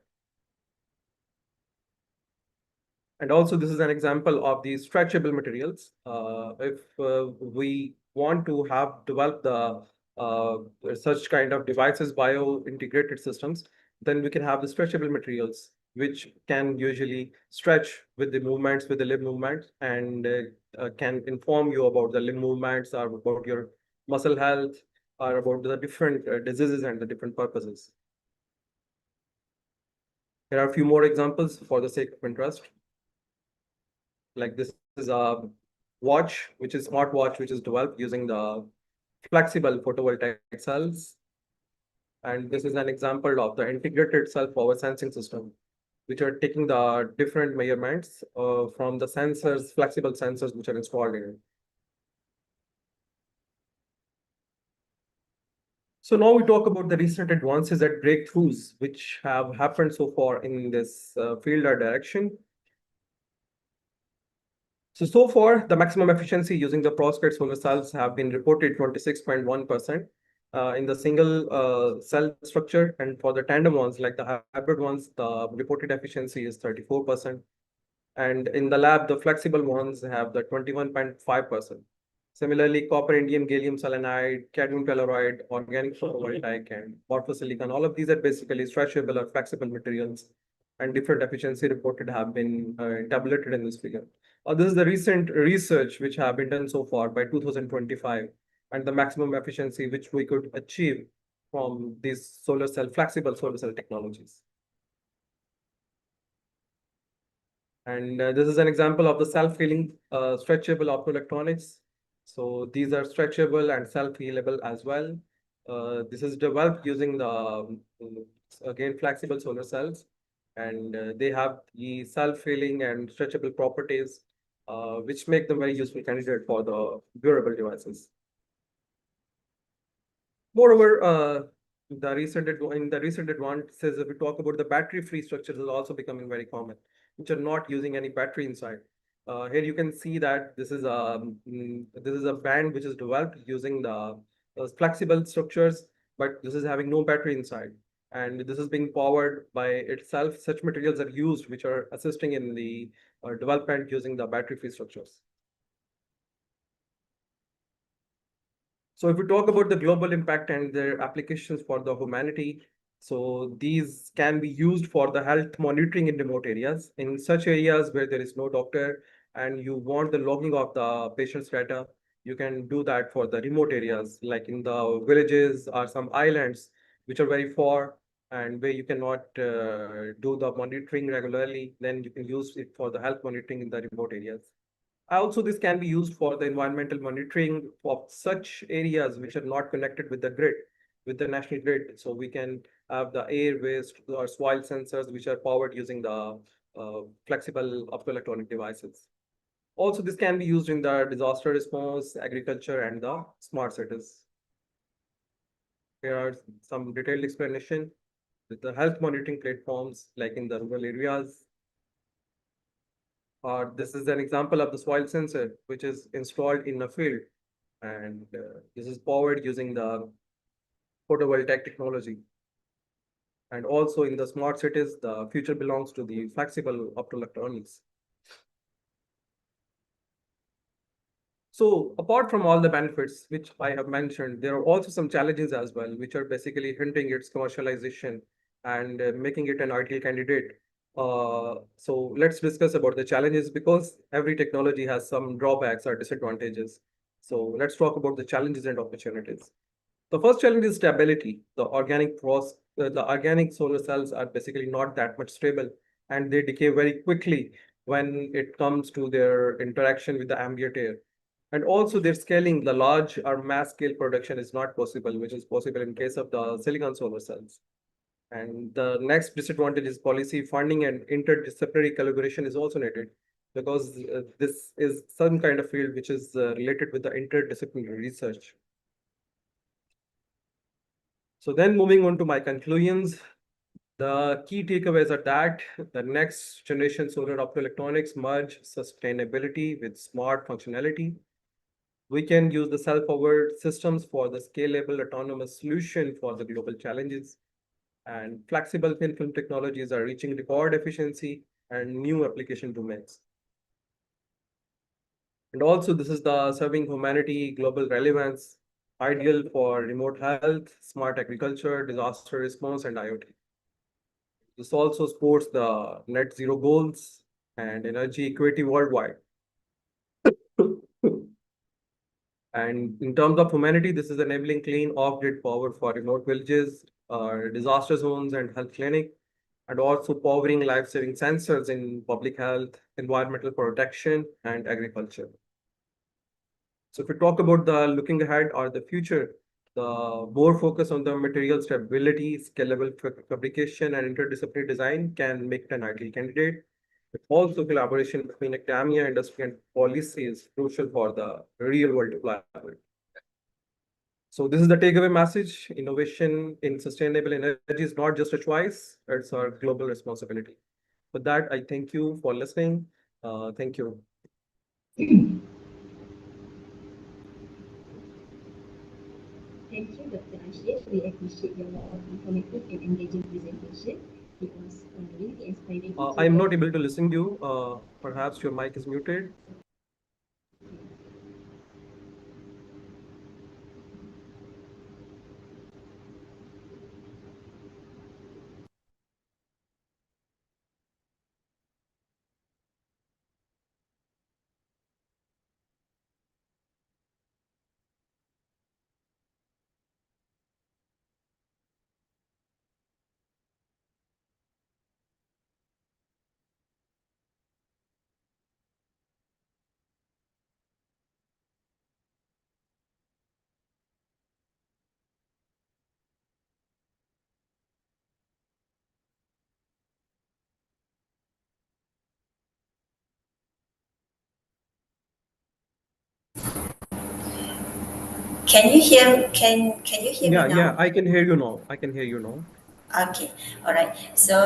And also, this is an example of the stretchable materials. If we want to have developed the such kind of devices, bio-integrated systems, then we can have the stretchable materials, which can usually stretch with the movements, with the limb movements, and can inform you about the limb movements or about your muscle health or about the different diseases and the different purposes. There are a few more examples for the sake of interest. Like this is a watch, which is smartwatch, which is developed using the flexible photovoltaic cells. And this is an example of the integrated self-power sensing system, which are taking the different measurements from the sensors, flexible sensors, which are installed in it. So now we talk about the recent advances and breakthroughs which have happened so far in this field or direction. So far, the maximum efficiency using the perovskite solar cells have been reported 26.1% in the single cell structure. And for the tandem ones, like the hybrid ones, the reported efficiency is 34%. And in the lab, the flexible ones have the 21.5%. Similarly, copper, indium, gallium selenide, cadmium telluride, organic photovoltaic, and orthosilicon, all of these are basically stretchable or flexible materials, and different efficiency reported have been tabulated in this figure. This is the recent research which have been done so far by 2025, and the maximum efficiency which we could achieve from these flexible solar cell technologies. And this is an example of the self-healing stretchable optoelectronics. So these are stretchable and self-healable as well. This is developed using the, again, flexible solar cells. And they have the self-healing and stretchable properties, which make them very useful candidate for the durable devices. Moreover, in the recent advances, if we talk about the battery-free structures, is also becoming very common, which are not using any battery inside. Here you can see that this is a band which is developed using the flexible structures, but this is having no battery inside, and this is being powered by itself. Such materials are used which are assisting in the development using the battery-free structures. So if we talk about the global impact and their applications for the humanity, so these can be used for the health monitoring in remote areas. In such areas where there is no doctor and you want the logging of the patient's data, you can do that for the remote areas, like in the villages or some islands, which are very far and where you cannot do the monitoring regularly. Then you can use it for the health monitoring in the remote areas. Also, this can be used for the environmental monitoring of such areas which are not connected with the grid, with the national grid. So we can have the air, waste, or soil sensors which are powered using the flexible optoelectronic devices. Also, this can be used in the disaster response, agriculture, and the smart cities. Here are some detailed explanation with the health monitoring platforms, like in the rural areas. This is an example of the soil sensor, which is installed in a field. And this is powered using the photovoltaic technology. And also in the smart cities, the future belongs to the flexible optoelectronics. So apart from all the benefits which I have mentioned, there are also some challenges as well, which are basically hindering its commercialization and making it an ideal candidate. So let's discuss about the challenges, because every technology has some drawbacks or disadvantages. So let's talk about the challenges and opportunities. The first challenge is stability. The organic solar cells are basically not that much stable, and they decay very quickly when it comes to their interaction with the ambient air. And also their scaling, the large or mass scale production is not possible, which is possible in case of the silicon solar cells. And the next disadvantage is policy funding and interdisciplinary collaboration is also needed. because this is some kind of field which is related with the interdisciplinary research. So then moving on to my conclusions, the key takeaways are that the next generation solar optoelectronics merge sustainability with smart functionality. We can use the self-aware systems for the scalable autonomous solution for the global challenges. And flexible thin film technologies are reaching record efficiency and new application domains. And also, this is the serving humanity global relevance, ideal for remote health, smart agriculture, disaster response, and IoT. This also supports the net zero goals and energy equity worldwide. And in terms of humanity, this is enabling clean off-grid power for remote villages, disaster zones, and health clinic, and also powering life-saving sensors in public health, environmental protection, and agriculture. So if we talk about the looking ahead or the future, the more focus on the material stability, scalable fabrication, and interdisciplinary design can make it an ideal candidate. But also collaboration between academia, industry, and policy is crucial for the real world deployment. So this is the takeaway message. Innovation in sustainable energy is not just a choice, it's our global responsibility. With that, I thank you for listening. Thank you. Thank you, Dr. Aashir. We appreciate your informative and engaging presentation. It was really inspiring. I am not able to listen to you. Perhaps your mic is muted. Can you hear? Can you hear me now? Yeah, I can hear you now. I can hear you now. Okay, all right. So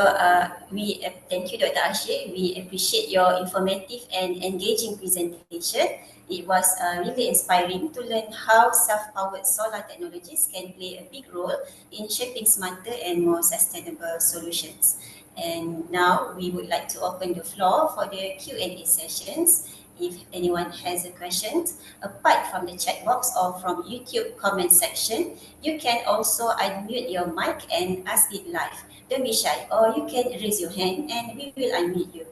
we thank you, Dr. Aashir. We appreciate your informative and engaging presentation. It was really inspiring to learn how self-powered solar technologies can play a big role in shaping smarter and more sustainable solutions. And now we would like to open the floor for the Q&A sessions. If anyone has a question, apart from the chat box or from YouTube comment section, you can also unmute your mic and ask it live. Don't be shy, or you can raise your hand and we will unmute you.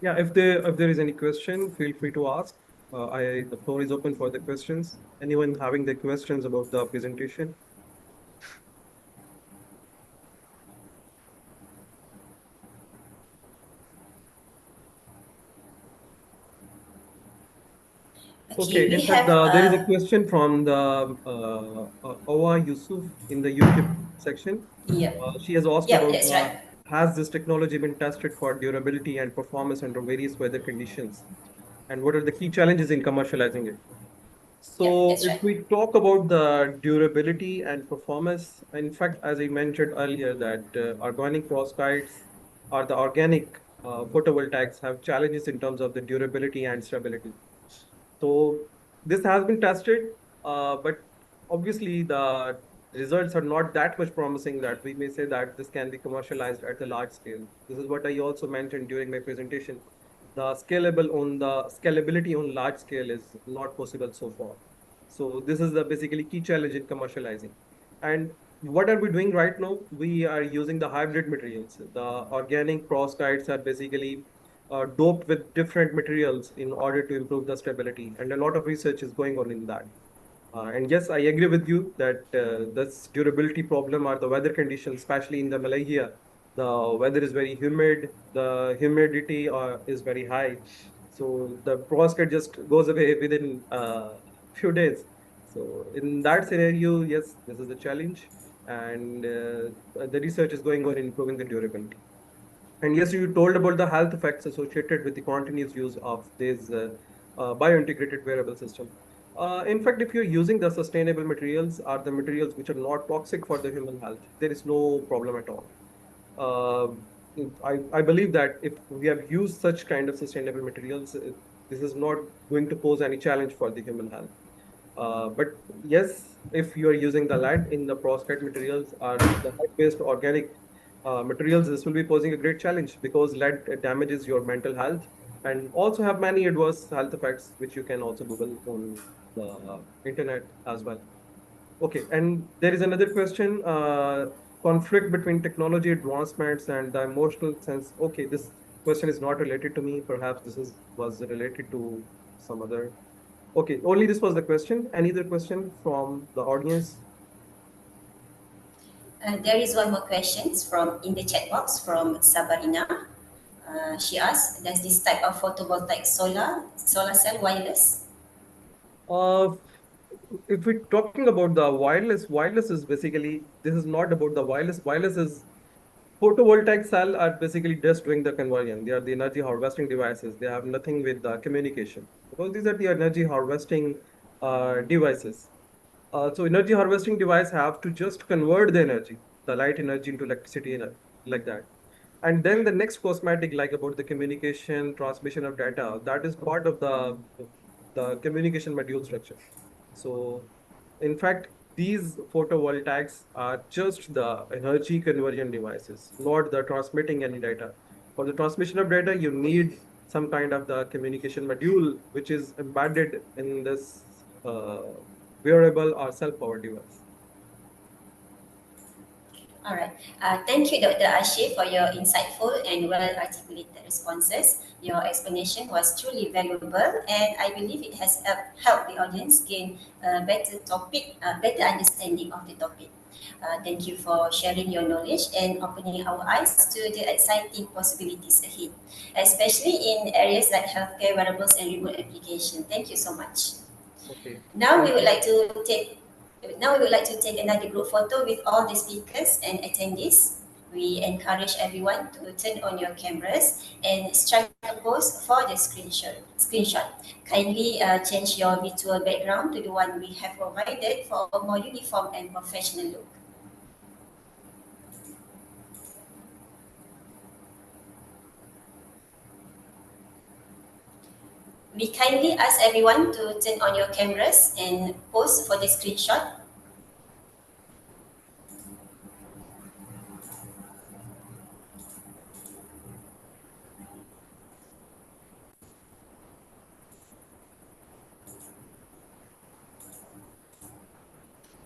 Yeah, if there is any question, feel free to ask. The floor is open for the questions. Anyone having the questions about the presentation? Okay, in fact, there is a question from the Awa Yusuf in the YouTube section. Yeah. She has asked Yep, about that's right. has this technology been tested for durability and performance under various weather conditions? And what are the key challenges in commercializing it? Yep, So that's if right. we talk about the durability and performance, in fact, as I mentioned earlier, that organic perovskites or the organic photovoltaics have challenges in terms of the durability and stability. So this has been tested, but obviously the results are not that much promising that we may say that this can be commercialized at the large scale. This is what I also mentioned during my presentation. The scalability on large scale is not possible so far. So this is the basically key challenge in commercializing. And what are we doing right now? We are using the hybrid materials. The organic perovskites are basically doped with different materials in order to improve the stability. And a lot of research is going on in that. And yes, I agree with you that this durability problem or the weather conditions, especially in the Malaysia, the weather is very humid, the humidity is very high. So the perovskite just goes away within a few days. So in that scenario, yes, this is a challenge. And the research is going on in improving the durability. And yes, you told about the health effects associated with the continuous use of this biointegrated wearable system. In fact, if you're using the sustainable materials or the materials which are not toxic for the human health, there is no problem at all. I believe that if we have used such kind of sustainable materials, this is not going to pose any challenge for the human health. But yes, if you are using the lead in the perovskite materials or the lead-based organic materials, this will be posing a great challenge because lead damages your mental health and also have many adverse health effects, which you can also Google on the internet as well. Okay, and there is another question, conflict between technology advancements and the emotional sense. Okay, this question is not related to me. Perhaps was related to some other. Okay, only this was the question. Any other question from the audience? There is one more question from in the chat box from Sabarina. She asked, does this type of photovoltaic solar cell wireless? Uh, if we're talking about the wireless is basically, this is not about the wireless. Wireless is photovoltaic cell are basically just doing the conversion. They are the energy harvesting devices. They have nothing with the communication because these are the energy harvesting devices. So energy harvesting device have to just convert the energy, the light energy into electricity like that. And then the next cosmetic, like about the communication, transmission of data, that is part of the communication module structure. So in fact, these photovoltaics are just the energy conversion devices, not the transmitting any data. For the transmission of data, you need some kind of the communication module, which is embedded in this wearable or self-powered device. All right. Thank you, Dr. Aashir, for your insightful and well-articulated responses. Your explanation was truly valuable, and I believe it has helped the audience gain a better understanding of the topic. Thank you for sharing your knowledge and opening our eyes to the exciting possibilities ahead, especially in areas like healthcare, wearables, and remote application. Thank you so much. Okay. Now we would like to take another group photo with all the speakers and attendees. We encourage everyone to turn on your cameras and strike a pose for the screenshot. Kindly change your virtual background to the one we have provided for a more uniform and professional look. We kindly ask everyone to turn on your cameras and pose for the screenshot.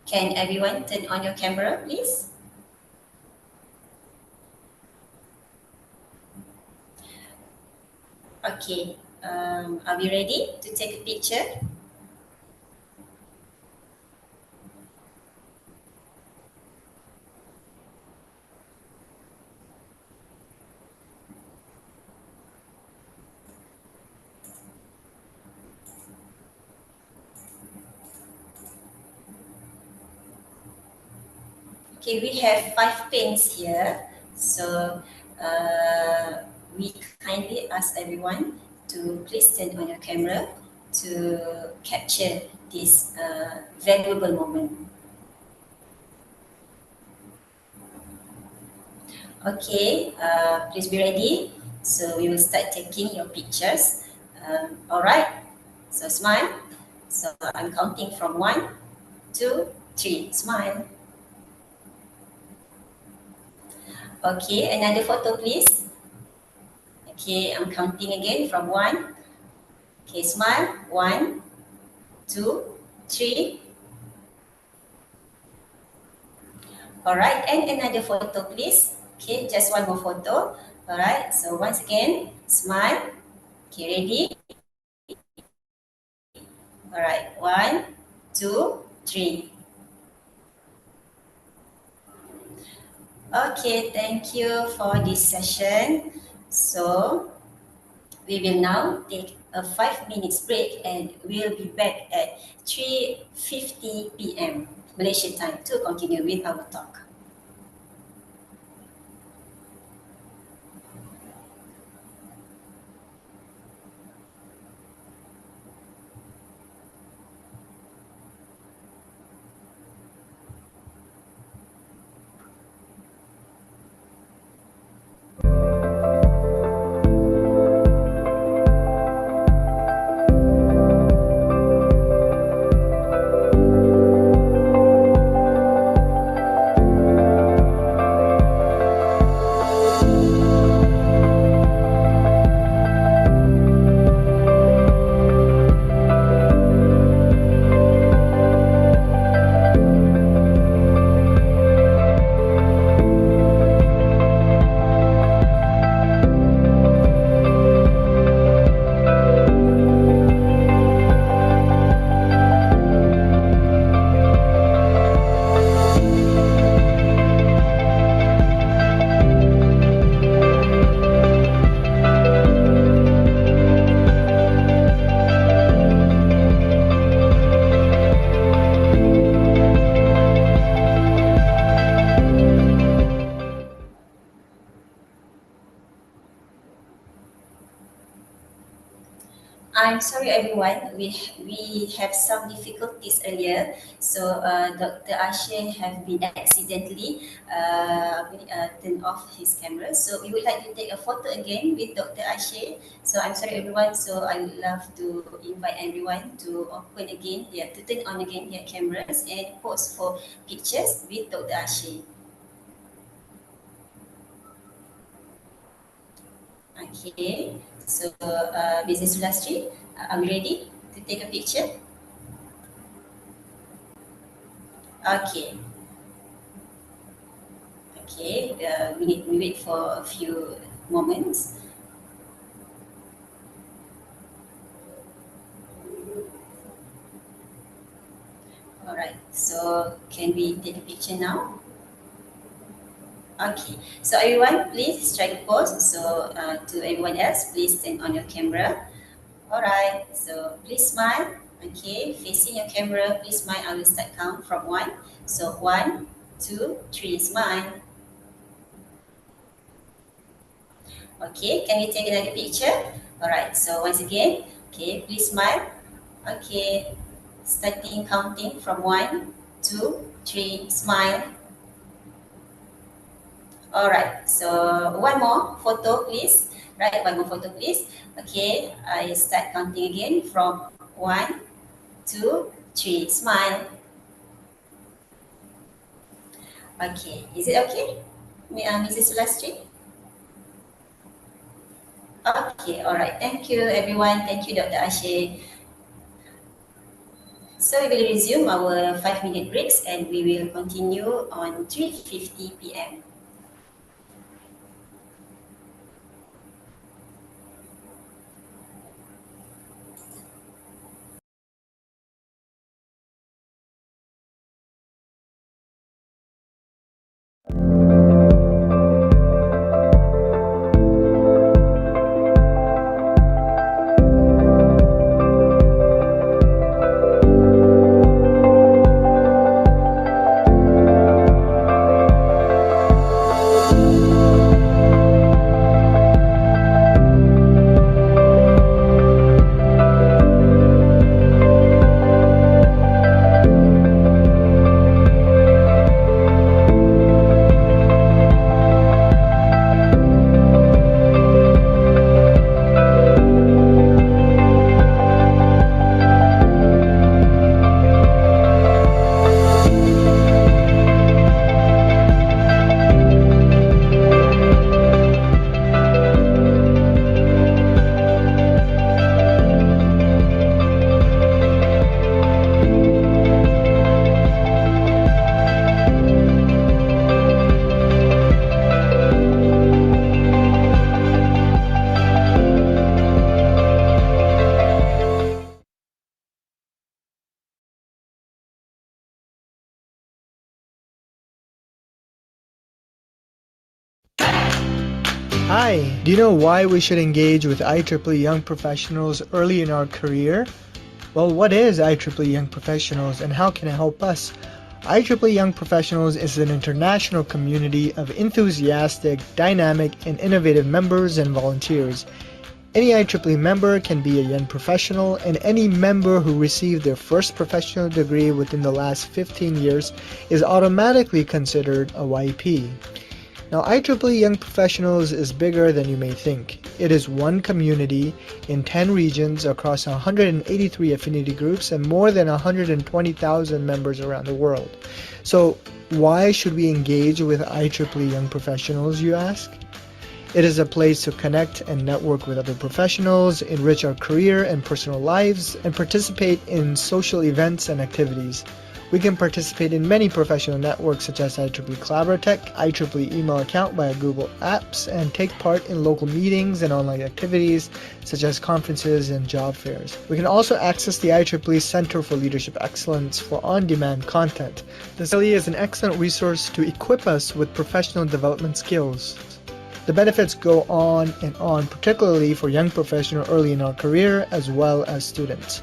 Can everyone turn on your camera, please? Okay, are we ready to take a picture? Okay, we have 5 pins here. So we kindly ask everyone to please turn on your camera to capture this valuable moment. Okay, please be ready. So we will start taking your pictures. All right, so smile. So I'm counting from 1, 2, 3. Smile. Okay, another photo, please. Okay, I'm counting again from 1. Okay, smile. 1, 2, 3. All right, and another photo, please. Okay, just one more photo. All right, so once again, smile. Okay, ready? All right, 1, 2, 3. Okay, thank you for this session. So we will now take a 5 minutes break and we'll be back at 3:50 p.m. Malaysian time to continue with our talk. I'm sorry everyone, we have some difficulties earlier. So Dr. Aashir have been accidentally turned off his camera. So we would like to take a photo again with Dr. Aashir. So I'm sorry everyone, so I would love to invite everyone to to turn on again their cameras and pose for pictures with Dr. Aashir. Okay, so Mrs. Sulastri, are we ready to take a picture? Okay, okay, we wait for a few moments. All right, so can we take a picture now? Okay, so everyone, please strike a pose. So to everyone else, please turn on your camera. All right, so please smile. Okay, facing your camera, please smile. I will start count from 1. So 1, 2, 3, smile. Okay, can we take another picture? All right, so once again, okay, please smile. Okay, starting counting from 1, 2, 3, smile. All right, so one more photo, please. Right, one more photo, please. Okay, I start counting again from 1, 2, 3, smile. Okay, is it okay, Mrs. Sulastri? Okay, all right. Thank you, everyone. Thank you, Dr. Aashir. So we will resume our 5-minute breaks and we will continue on 3:50 p.m. Hi, do you know why we should engage with IEEE Young Professionals early in our career? Well, what is IEEE Young Professionals and how can it help us? IEEE Young Professionals is an international community of enthusiastic, dynamic, and innovative members and volunteers. Any IEEE member can be a young professional, and any member who received their first professional degree within the last 15 years is automatically considered a YP. Now, IEEE Young Professionals is bigger than you may think. It is one community in 10 regions across 183 affinity groups and more than 120,000 members around the world. So, why should we engage with IEEE Young Professionals, you ask? It is a place to connect and network with other professionals, enrich our career and personal lives, and participate in social events and activities. We can participate in many professional networks such as IEEE Collaboratech, IEEE email account via Google Apps, and take part in local meetings and online activities such as conferences and job fairs. We can also access the IEEE Center for Leadership Excellence for on-demand content. This really is an excellent resource to equip us with professional development skills. The benefits go on and on, particularly for young professionals early in our career as well as students.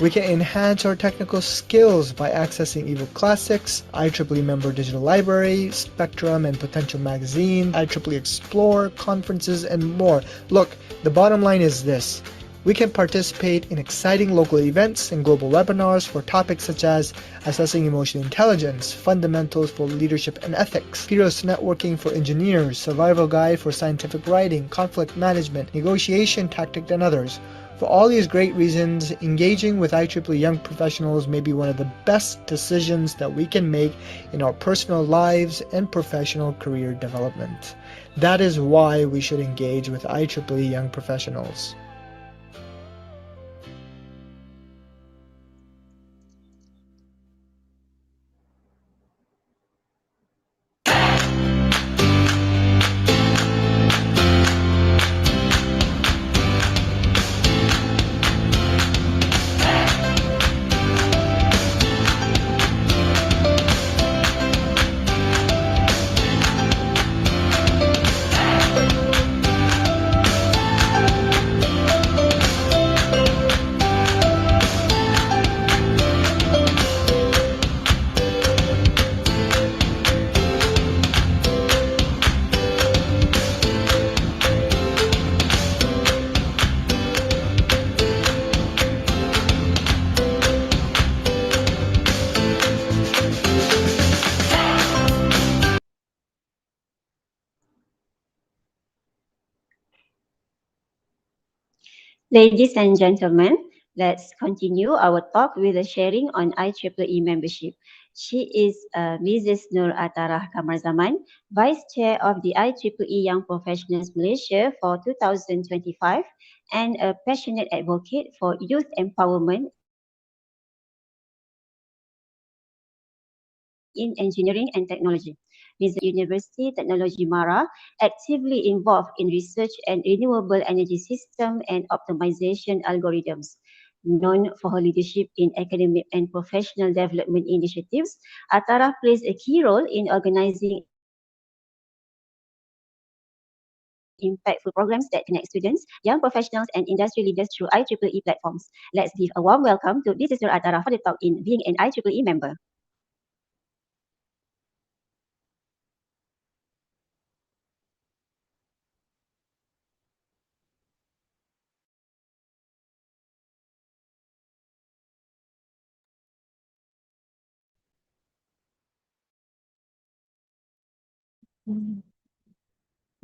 We can enhance our technical skills by accessing ebook classics, IEEE member digital library, Spectrum and Potential magazine, IEEE Explore, conferences, and more. Look, the bottom line is this. We can participate in exciting local events and global webinars for topics such as assessing emotional intelligence, fundamentals for leadership and ethics, peerless networking for engineers, survival guide for scientific writing, conflict management, negotiation tactic, and others. For all these great reasons, engaging with IEEE young professionals may be one of the best decisions that we can make in our personal lives and professional career development. That is why we should engage with IEEE young professionals. Ladies and gentlemen, let's continue our talk with a sharing on IEEE membership. She is Mrs. Nur Atharah Kamarzaman, Vice Chair of the IEEE Young Professionals Malaysia for 2025 and a passionate advocate for youth empowerment in engineering and technology. Ms. Universiti Teknologi Mara, actively involved in research and renewable energy system and optimization algorithms. Known for her leadership in academic and professional development initiatives, Atharah plays a key role in organizing impactful programs that connect students, young professionals, and industry leaders through IEEE platforms. Let's give a warm welcome to Mrs. Nur Atharah for the talk in being an IEEE member.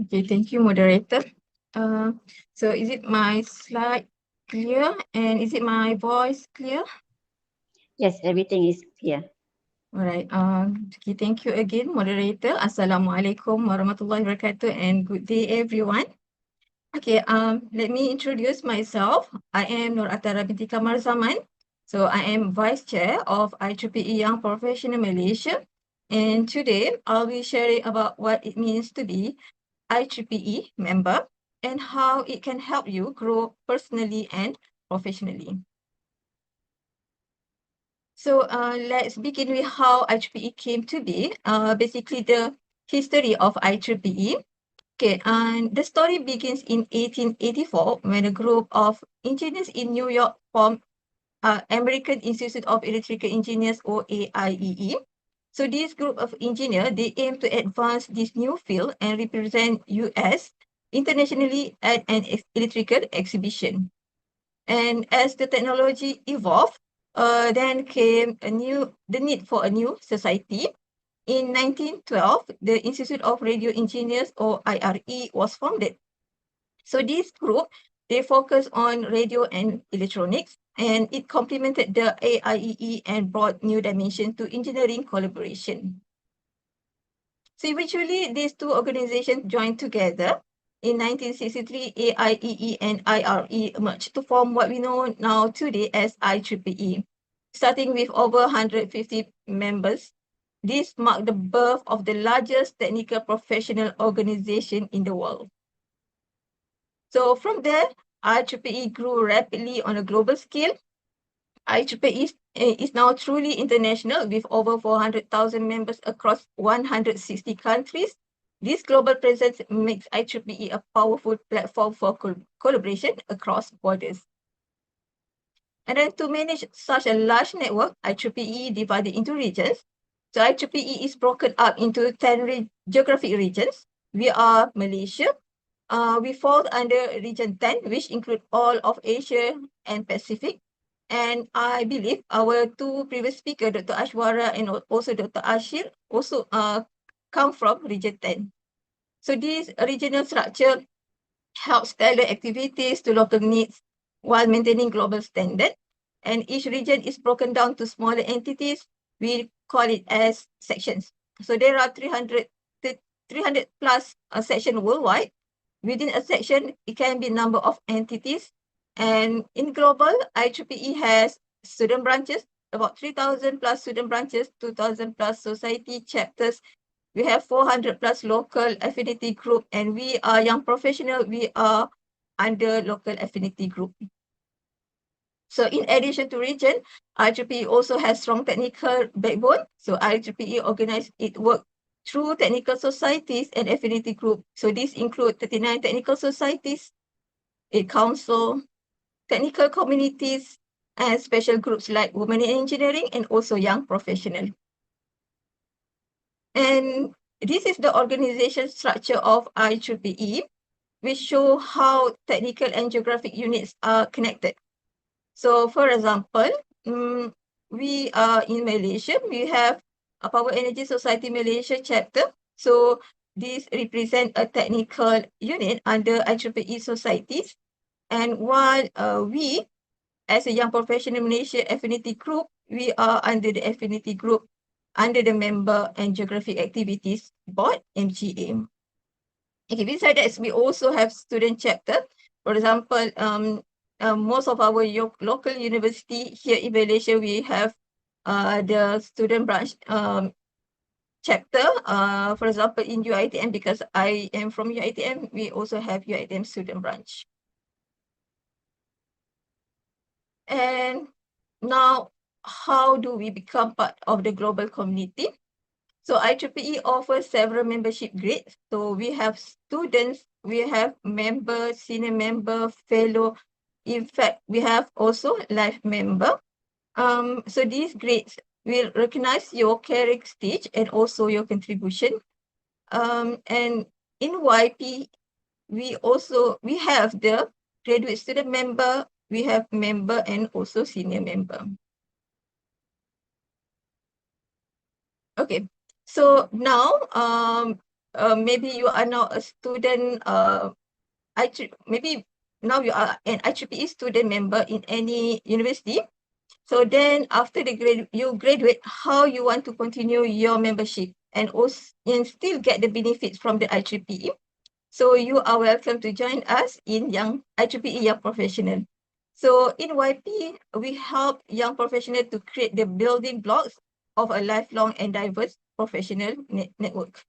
Okay, thank you, moderator. So is it my slide clear and is it my voice clear? Yes, everything is clear. All right. Okay, thank you again, moderator. Assalamualaikum warahmatullahi wabarakatuh and good day, everyone. Okay, let me introduce myself. I am Nur Atharah binti Kamarzaman. So I am Vice Chair of IEEE Young Professional Malaysia. And today I'll be sharing about what it means to be IEEE member and how it can help you grow personally and professionally. So let's begin with how IEEE came to be. Basically the history of IEEE. Okay, and the story begins in 1884 when a group of engineers in New York formed American Institute of Electrical Engineers, or AIEE. So this group of engineers, they aim to advance this new field and represent US internationally at an electrical exhibition. And as the technology evolved, then came the need for a new society. In 1912, the Institute of Radio Engineers, or IRE, was founded. So this group, they focus on radio and electronics, and it complemented the AIEE and brought new dimension to engineering collaboration. So eventually, these two organizations joined together. In 1963, AIEE and IRE emerged to form what we know now today as IEEE. Starting with over 150 members, this marked the birth of the largest technical professional organization in the world. So from there, IEEE grew rapidly on a global scale. IEEE is now truly international with over 400,000 members across 160 countries. This global presence makes IEEE a powerful platform for collaboration across borders. And then to manage such a large network, IEEE divided into regions. So IEEE is broken up into 10 geographic regions. We are Malaysia, we fall under Region 10, which include all of Asia and Pacific. And I believe our two previous speakers, Dr. Aishwarya and also Dr. Aashir, also come from Region 10. So this regional structure helps tailor activities to local needs while maintaining global standard. And each region is broken down to smaller entities. We call it as sections. So there are 300 plus sections worldwide. Within a section, it can be number of entities. And in global, IEEE has student branches, about 3,000 plus student branches, 2,000 plus society chapters. We have 400 plus local affinity group, and we are young professional. We are under local affinity group. So in addition to region, IEEE also has strong technical backbone. So IEEE organizes its work through technical societies and affinity group. So these include 39 technical societies, a council, technical communities, and special groups like women in engineering and also young professionals. And this is the organization structure of IEEE, which show how technical and geographic units are connected. So for example, we are in Malaysia, we have a Power Energy Society Malaysia chapter. So this represents a technical unit under IEEE societies. And while we, as a young professional Malaysia affinity group, we are under the affinity group under the Member and Geographic Activities Board, MGA. Okay, besides that, we also have student chapter. For example, most of our local university here in Malaysia, we have the student branch chapter. For example, in UiTM, because I am from UiTM, we also have UiTM student branch. And now, how do we become part of the global community? So IEEE offers several membership grades. So we have students, we have member, senior member, fellow. In fact, we have also life member. So these grades will recognize your career stage and also your contribution. And in YP, we have the graduate student member, we have member and also senior member. Okay, so now maybe you are now a student, maybe now you are an IEEE student member in any university. So then after you graduate, how you want to continue your membership and still get the benefits from the IEEE. So you are welcome to join us in IEEE Young Professional. So in YP, we help young professionals to create the building blocks of a lifelong and diverse professional network.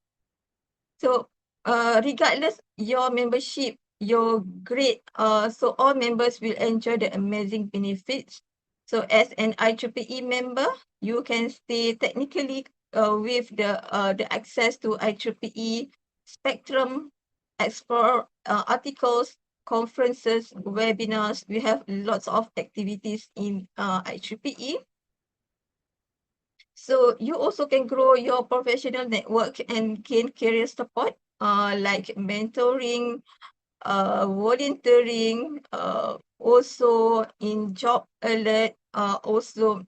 So regardless your membership, your grade, so all members will enjoy the amazing benefits. So as an IEEE member, you can stay technically with the access to IEEE Spectrum, explore articles, conferences, webinars. We have lots of activities in IEEE. So you also can grow your professional network and gain career support, like mentoring, volunteering, also in job alert, also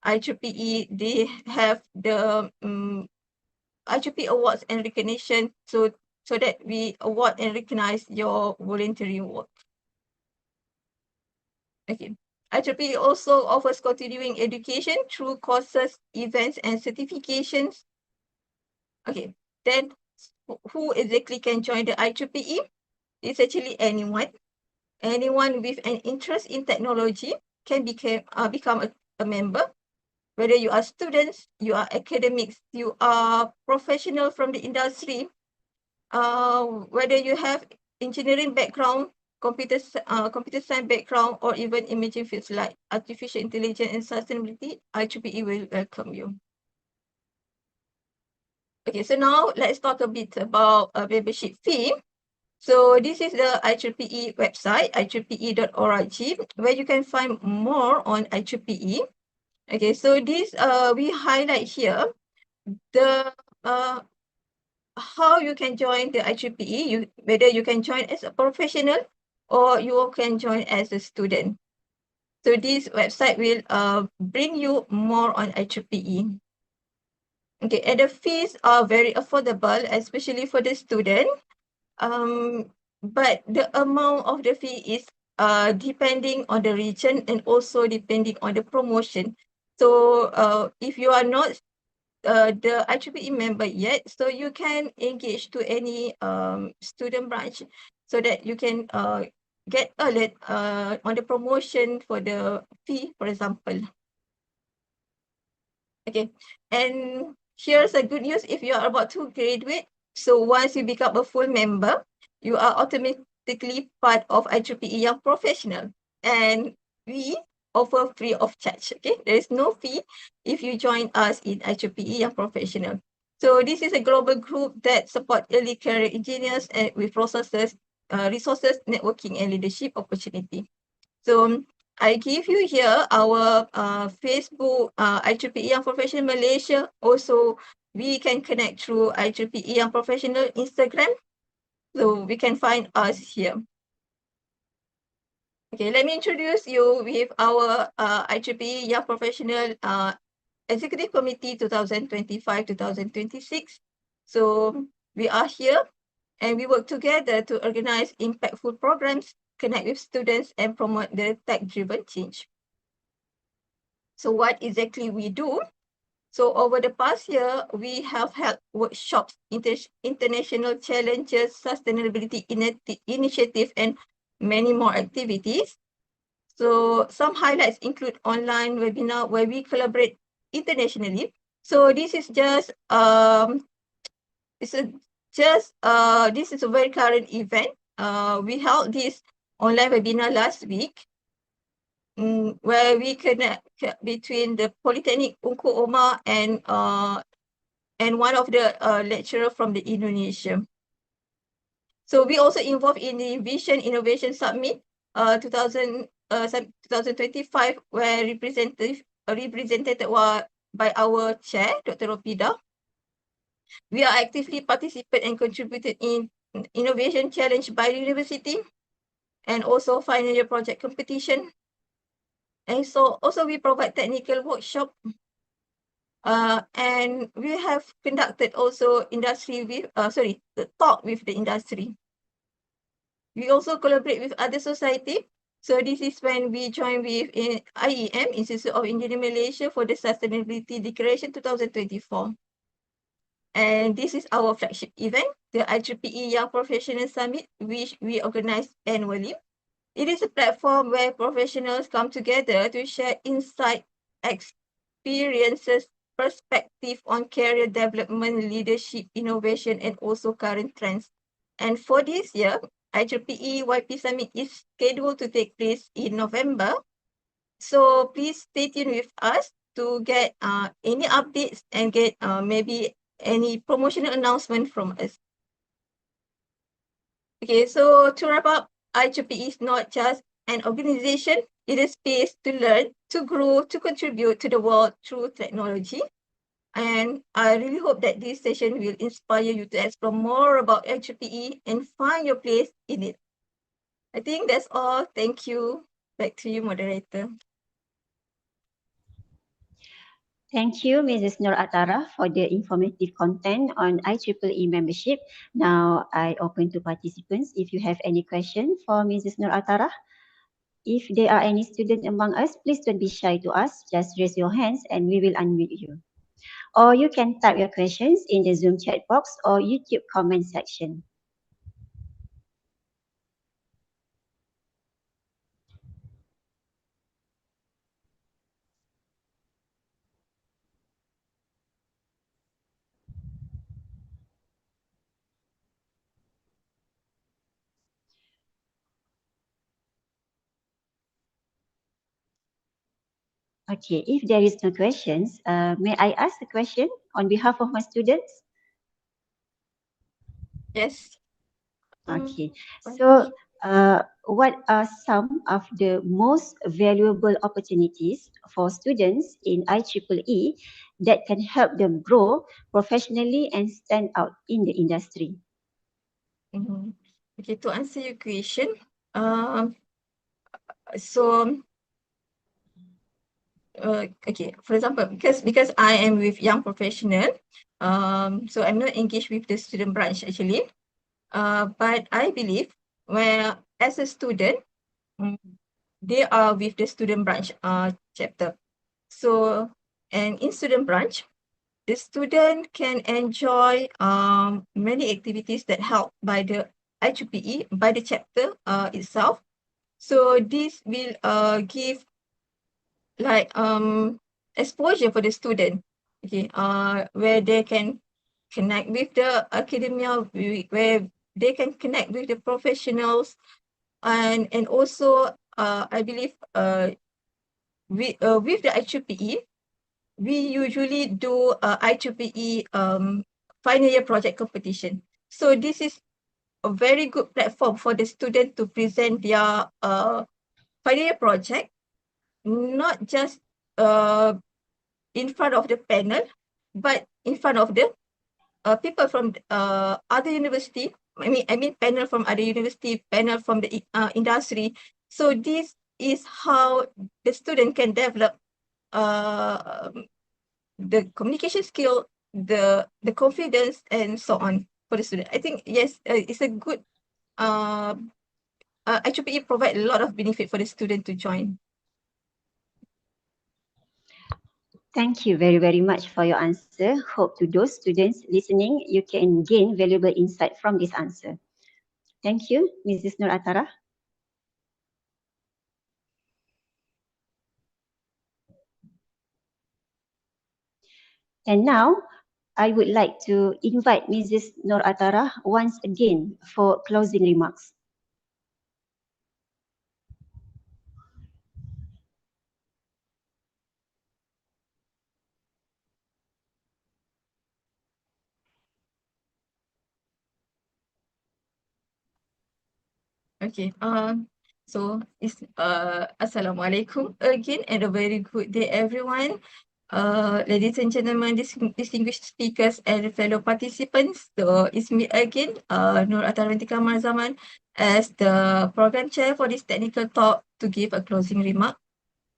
IEEE, they have the IEEE awards and recognition, so that we award and recognize your volunteering work. Okay. IEEE also offers continuing education through courses, events, and certifications. Okay, then who exactly can join the IEEE? It's actually anyone. Anyone with an interest in technology can become a member. Whether you are students, you are academics, you are professional from the industry, whether you have engineering background, computer science background, or even emerging fields like artificial intelligence and sustainability, IEEE will welcome you. Okay, so now let's talk a bit about a membership fee. So this is the IEEE website, ieee.org, where you can find more on IEEE. Okay, so this we highlight here the how you can join the IEEE, whether you can join as a professional or you can join as a student. So this website will bring you more on IEEE. Okay, and the fees are very affordable, especially for the student. But the amount of the fee is depending on the region and also depending on the promotion. So if you are not the IEEE member yet, so you can engage to any student branch so that you can get alert on the promotion for the fee, for example. Okay, and here's a good news if you are about to graduate. So once you become a full member, you are automatically part of IEEE Young Professional, and we offer free of charge. Okay, there is no fee if you join us in IEEE Young Professional. So this is a global group that support early career engineers and with resources, networking, and leadership opportunity. So I give you here our Facebook IEEE Young Professional Malaysia. Also, we can connect through IEEE Young Professional Instagram. So we can find us here. Okay, let me introduce you with our IEEE Young Professional Executive Committee 2025-2026. So we are here and we work together to organize impactful programs, connect with students, and promote the tech-driven change. So what exactly we do? So over the past year, we have held workshops, international challenges, sustainability initiative, and many more activities. So some highlights include online webinar where we collaborate internationally. So this is just this is a very current event. We held this online webinar last week, where we connect between the Politeknik Ungku Omar and one of the lecturer from the Indonesia. So we also involved in the Vision Innovation Summit 2025, where represented by our chair, Dr. Ropidah. We are actively participate and contributed in Innovation Challenge by the University and also final year project competition. And so also we provide technical workshop and we have conducted also the talk with the industry. We also collaborate with other society. So this is when we join with IEM, Institute of Engineering Malaysia, for the Sustainability Declaration 2024. And this is our flagship event, the IEEE Young Professional Summit, which we organize annually. It is a platform where professionals come together to share insight, experiences, perspective on career development, leadership, innovation, and also current trends. And for this year, IEEE YP Summit is scheduled to take place in November. So please stay tuned with us to get any updates and get maybe any promotional announcement from us. Okay, so to wrap up, IEEE is not just an organization, it is a space to learn, to grow, to contribute to the world through technology. And I really hope that this session will inspire you to explore more about IEEE and find your place in it. I think that's all. Thank you. Back to you, moderator. Thank you, Mrs. Nur Atharah, for the informative content on IEEE membership. Now, I open to participants. If you have any question for Mrs. Nur Atharah, if there are any students among us, please don't be shy to ask. Just raise your hands and we will unmute you. Or you can type your questions in the Zoom chat box or YouTube comment section. Okay, if there is no questions, may I ask the question on behalf of my students? Yes. Okay, so what are some of the most valuable opportunities for students in IEEE that can help them grow professionally and stand out in the industry? Mhm. Okay, to answer your question, um, so okay, for example, because I am with young professional, so I'm not engaged with the student branch actually. But I believe where as a student, mm, they are with the student branch chapter. So, and in student branch, the student can enjoy many activities that help by the IEEE, by the chapter itself. So this will give like exposure for the student, okay, where they can connect with the academia, where they can connect with the professionals, and also I believe with the IEEE, we usually do IEEE final year project competition. So this is a very good platform for the student to present their final year project, not just in front of the panel, but in front of the people from other university. I mean panel from other university, panel from the industry. So this is how the student can develop uh, the communication skill, the confidence, and so on for the student. I think yes, it's a good. IEEE provide a lot of benefit for the student to join. Thank you very, very much for your answer. Hope to those students listening, you can gain valuable insight from this answer. Thank you, Mrs. Nur Atharah. And now, I would like to invite Mrs. Nur Atharah once again for closing remarks. Okay. So it's Assalamualaikum again, and a very good day, everyone. Ladies and gentlemen, distinguished speakers and fellow participants. So it's me again, Nur Atharah Kamarzaman, as the program chair for this technical talk to give a closing remark.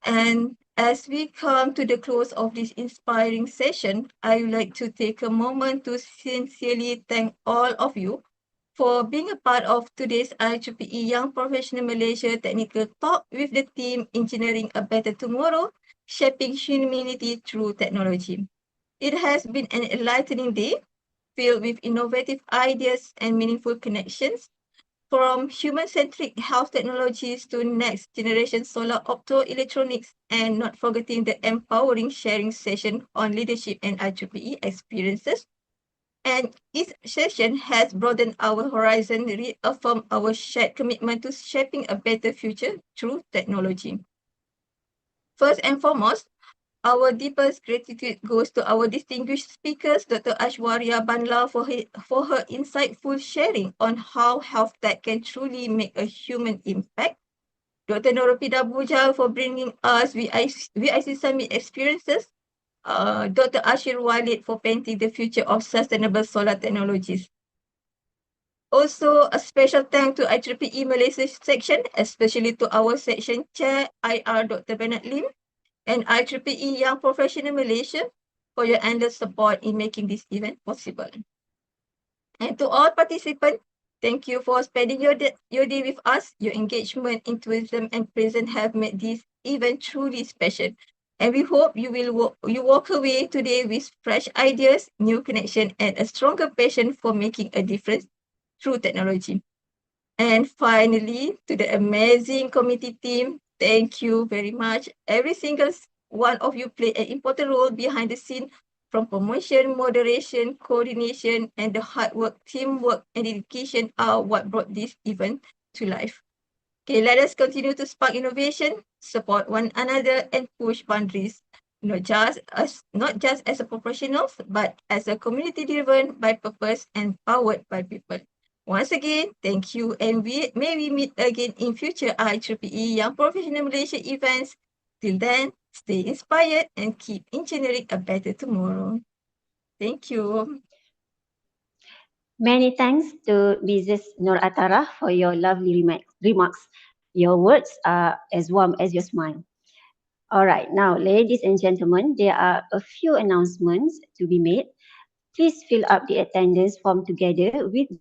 And as we come to the close of this inspiring session, I would like to take a moment to sincerely thank all of you for being a part of today's IEEE Young Professional Malaysia Technical Talk with the team Engineering a Better Tomorrow, Shaping Humanity Through Technology. It has been an enlightening day filled with innovative ideas and meaningful connections, from human-centric health technologies to next-generation solar optoelectronics, and not forgetting the empowering sharing session on leadership and IEEE experiences. And each session has broadened our horizon, reaffirmed our shared commitment to shaping a better future through technology. First and foremost, our deepest gratitude goes to our distinguished speakers, Dr. Aishwarya Bandla, for her insightful sharing on how health tech can truly make a human impact. Dr. Ropidah Bujal for bringing us VIC Summit experiences. Dr. Aashir Waleed for painting the future of sustainable solar technologies. Also, a special thank to IEEE Malaysia section, especially to our section chair, IR Dr. Bernard Lim, and IEEE Young Professional Malaysia for your endless support in making this event possible. And to all participants, thank you for spending your day with us. Your engagement, enthusiasm, and presence have made this event truly special. And we hope you walk away today with fresh ideas, new connection, and a stronger passion for making a difference through technology. And finally, to the amazing committee team, thank you very much. Every single one of you played an important role behind the scene, from promotion, moderation, coordination, and the hard work, teamwork, and dedication are what brought this event to life. Okay, let us continue to spark innovation, support one another, and push boundaries, not just as a professionals, but as a community driven by purpose and powered by people. Once again, thank you, and may we meet again in future IEEE Young Professional Malaysia events. Till then, stay inspired and keep engineering a better tomorrow. Thank you. Many thanks to Mrs. Nur Atharah for your lovely remarks. Your words are as warm as your smile. All right, now, ladies and gentlemen, there are a few announcements to be made. Please fill up the attendance form together with the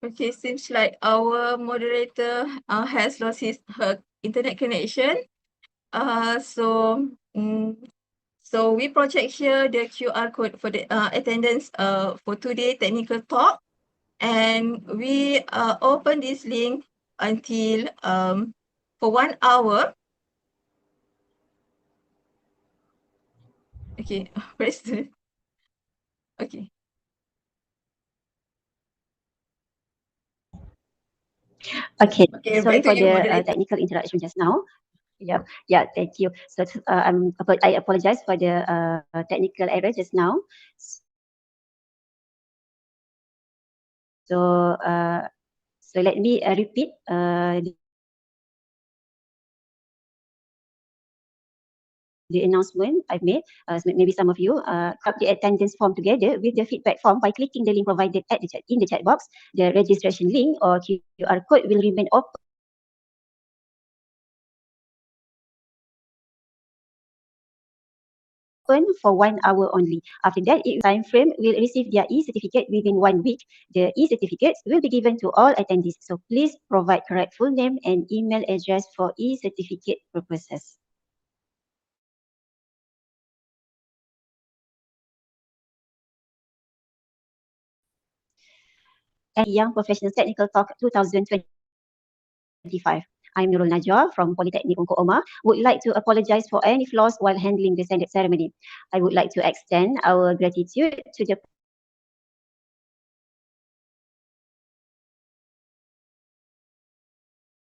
Okay, seems like our moderator has lost her internet connection. So we project here the QR code for the attendance for today technical talk, and we open this link until for 1 hour. Okay, where's the okay. Okay, Okay, sorry back to for you, the moderator. technical interruption just now. Yeah, thank you. So I apologize for the technical error just now. So so let me repeat the announcement I've made. So maybe some of you cut the attendance form together with the feedback form by clicking the link provided at the chat in the chat box. The registration link or QR code will remain open for 1 hour only. After that, time frame will receive their e-certificate within 1 week. The e-certificates will be given to all attendees. So please provide correct full name and email address for e-certificate purposes. And Young Professionals Technical Talk 2025. I'm Nurul Najwa from Politeknik Ungku Omar. Would like to apologize for any flaws while handling the ceremony. I would like to extend our gratitude to the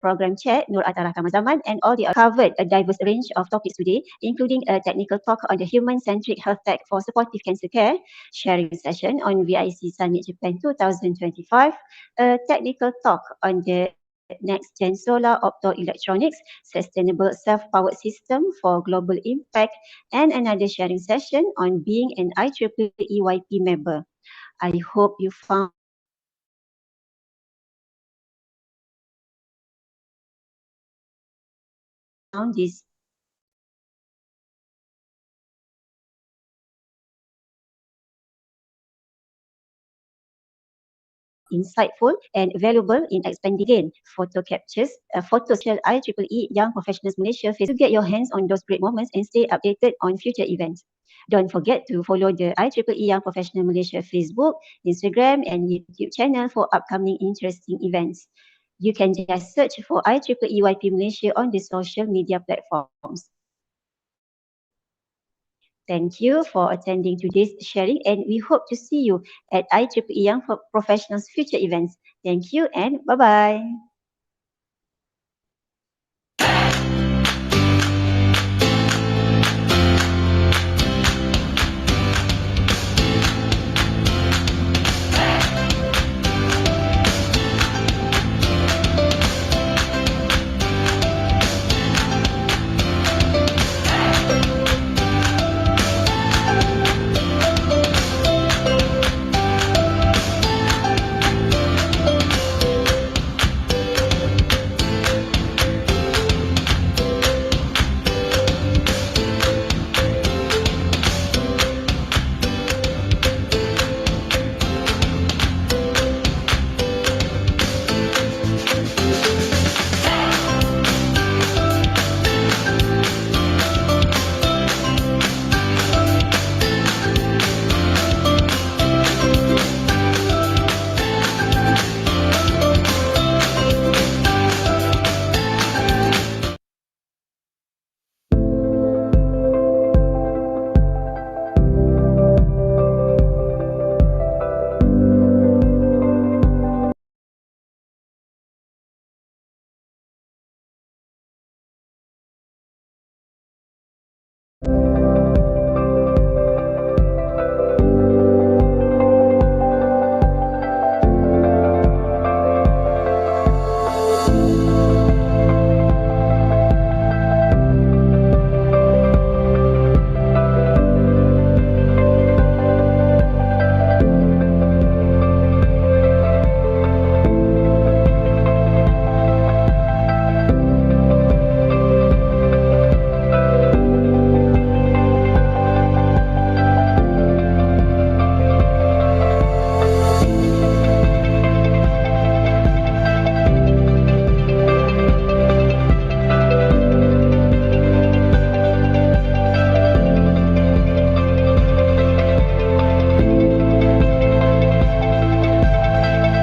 Program Chair Nur Atharah Kamarzaman and all the covered a diverse range of topics today, including a technical talk on the human-centric health tech for supportive cancer care, sharing session on VIC Summit Japan 2025, a technical talk on the next gen solar optoelectronics, sustainable self-powered system for global impact, and another sharing session on being an IEEE EYP member. I hope you found this insightful and valuable in expanding again photo captures, photos IEEE Young Professionals Malaysia face to get your hands on those great moments and stay updated on future events. Don't forget to follow the IEEE Young Professional Malaysia Facebook, Instagram, and YouTube channel for upcoming interesting events. You can just search for IEEE YP Malaysia on the social media platforms. Thank you for attending today's sharing, and we hope to see you at IEEE Young Professionals future events. Thank you and bye-bye.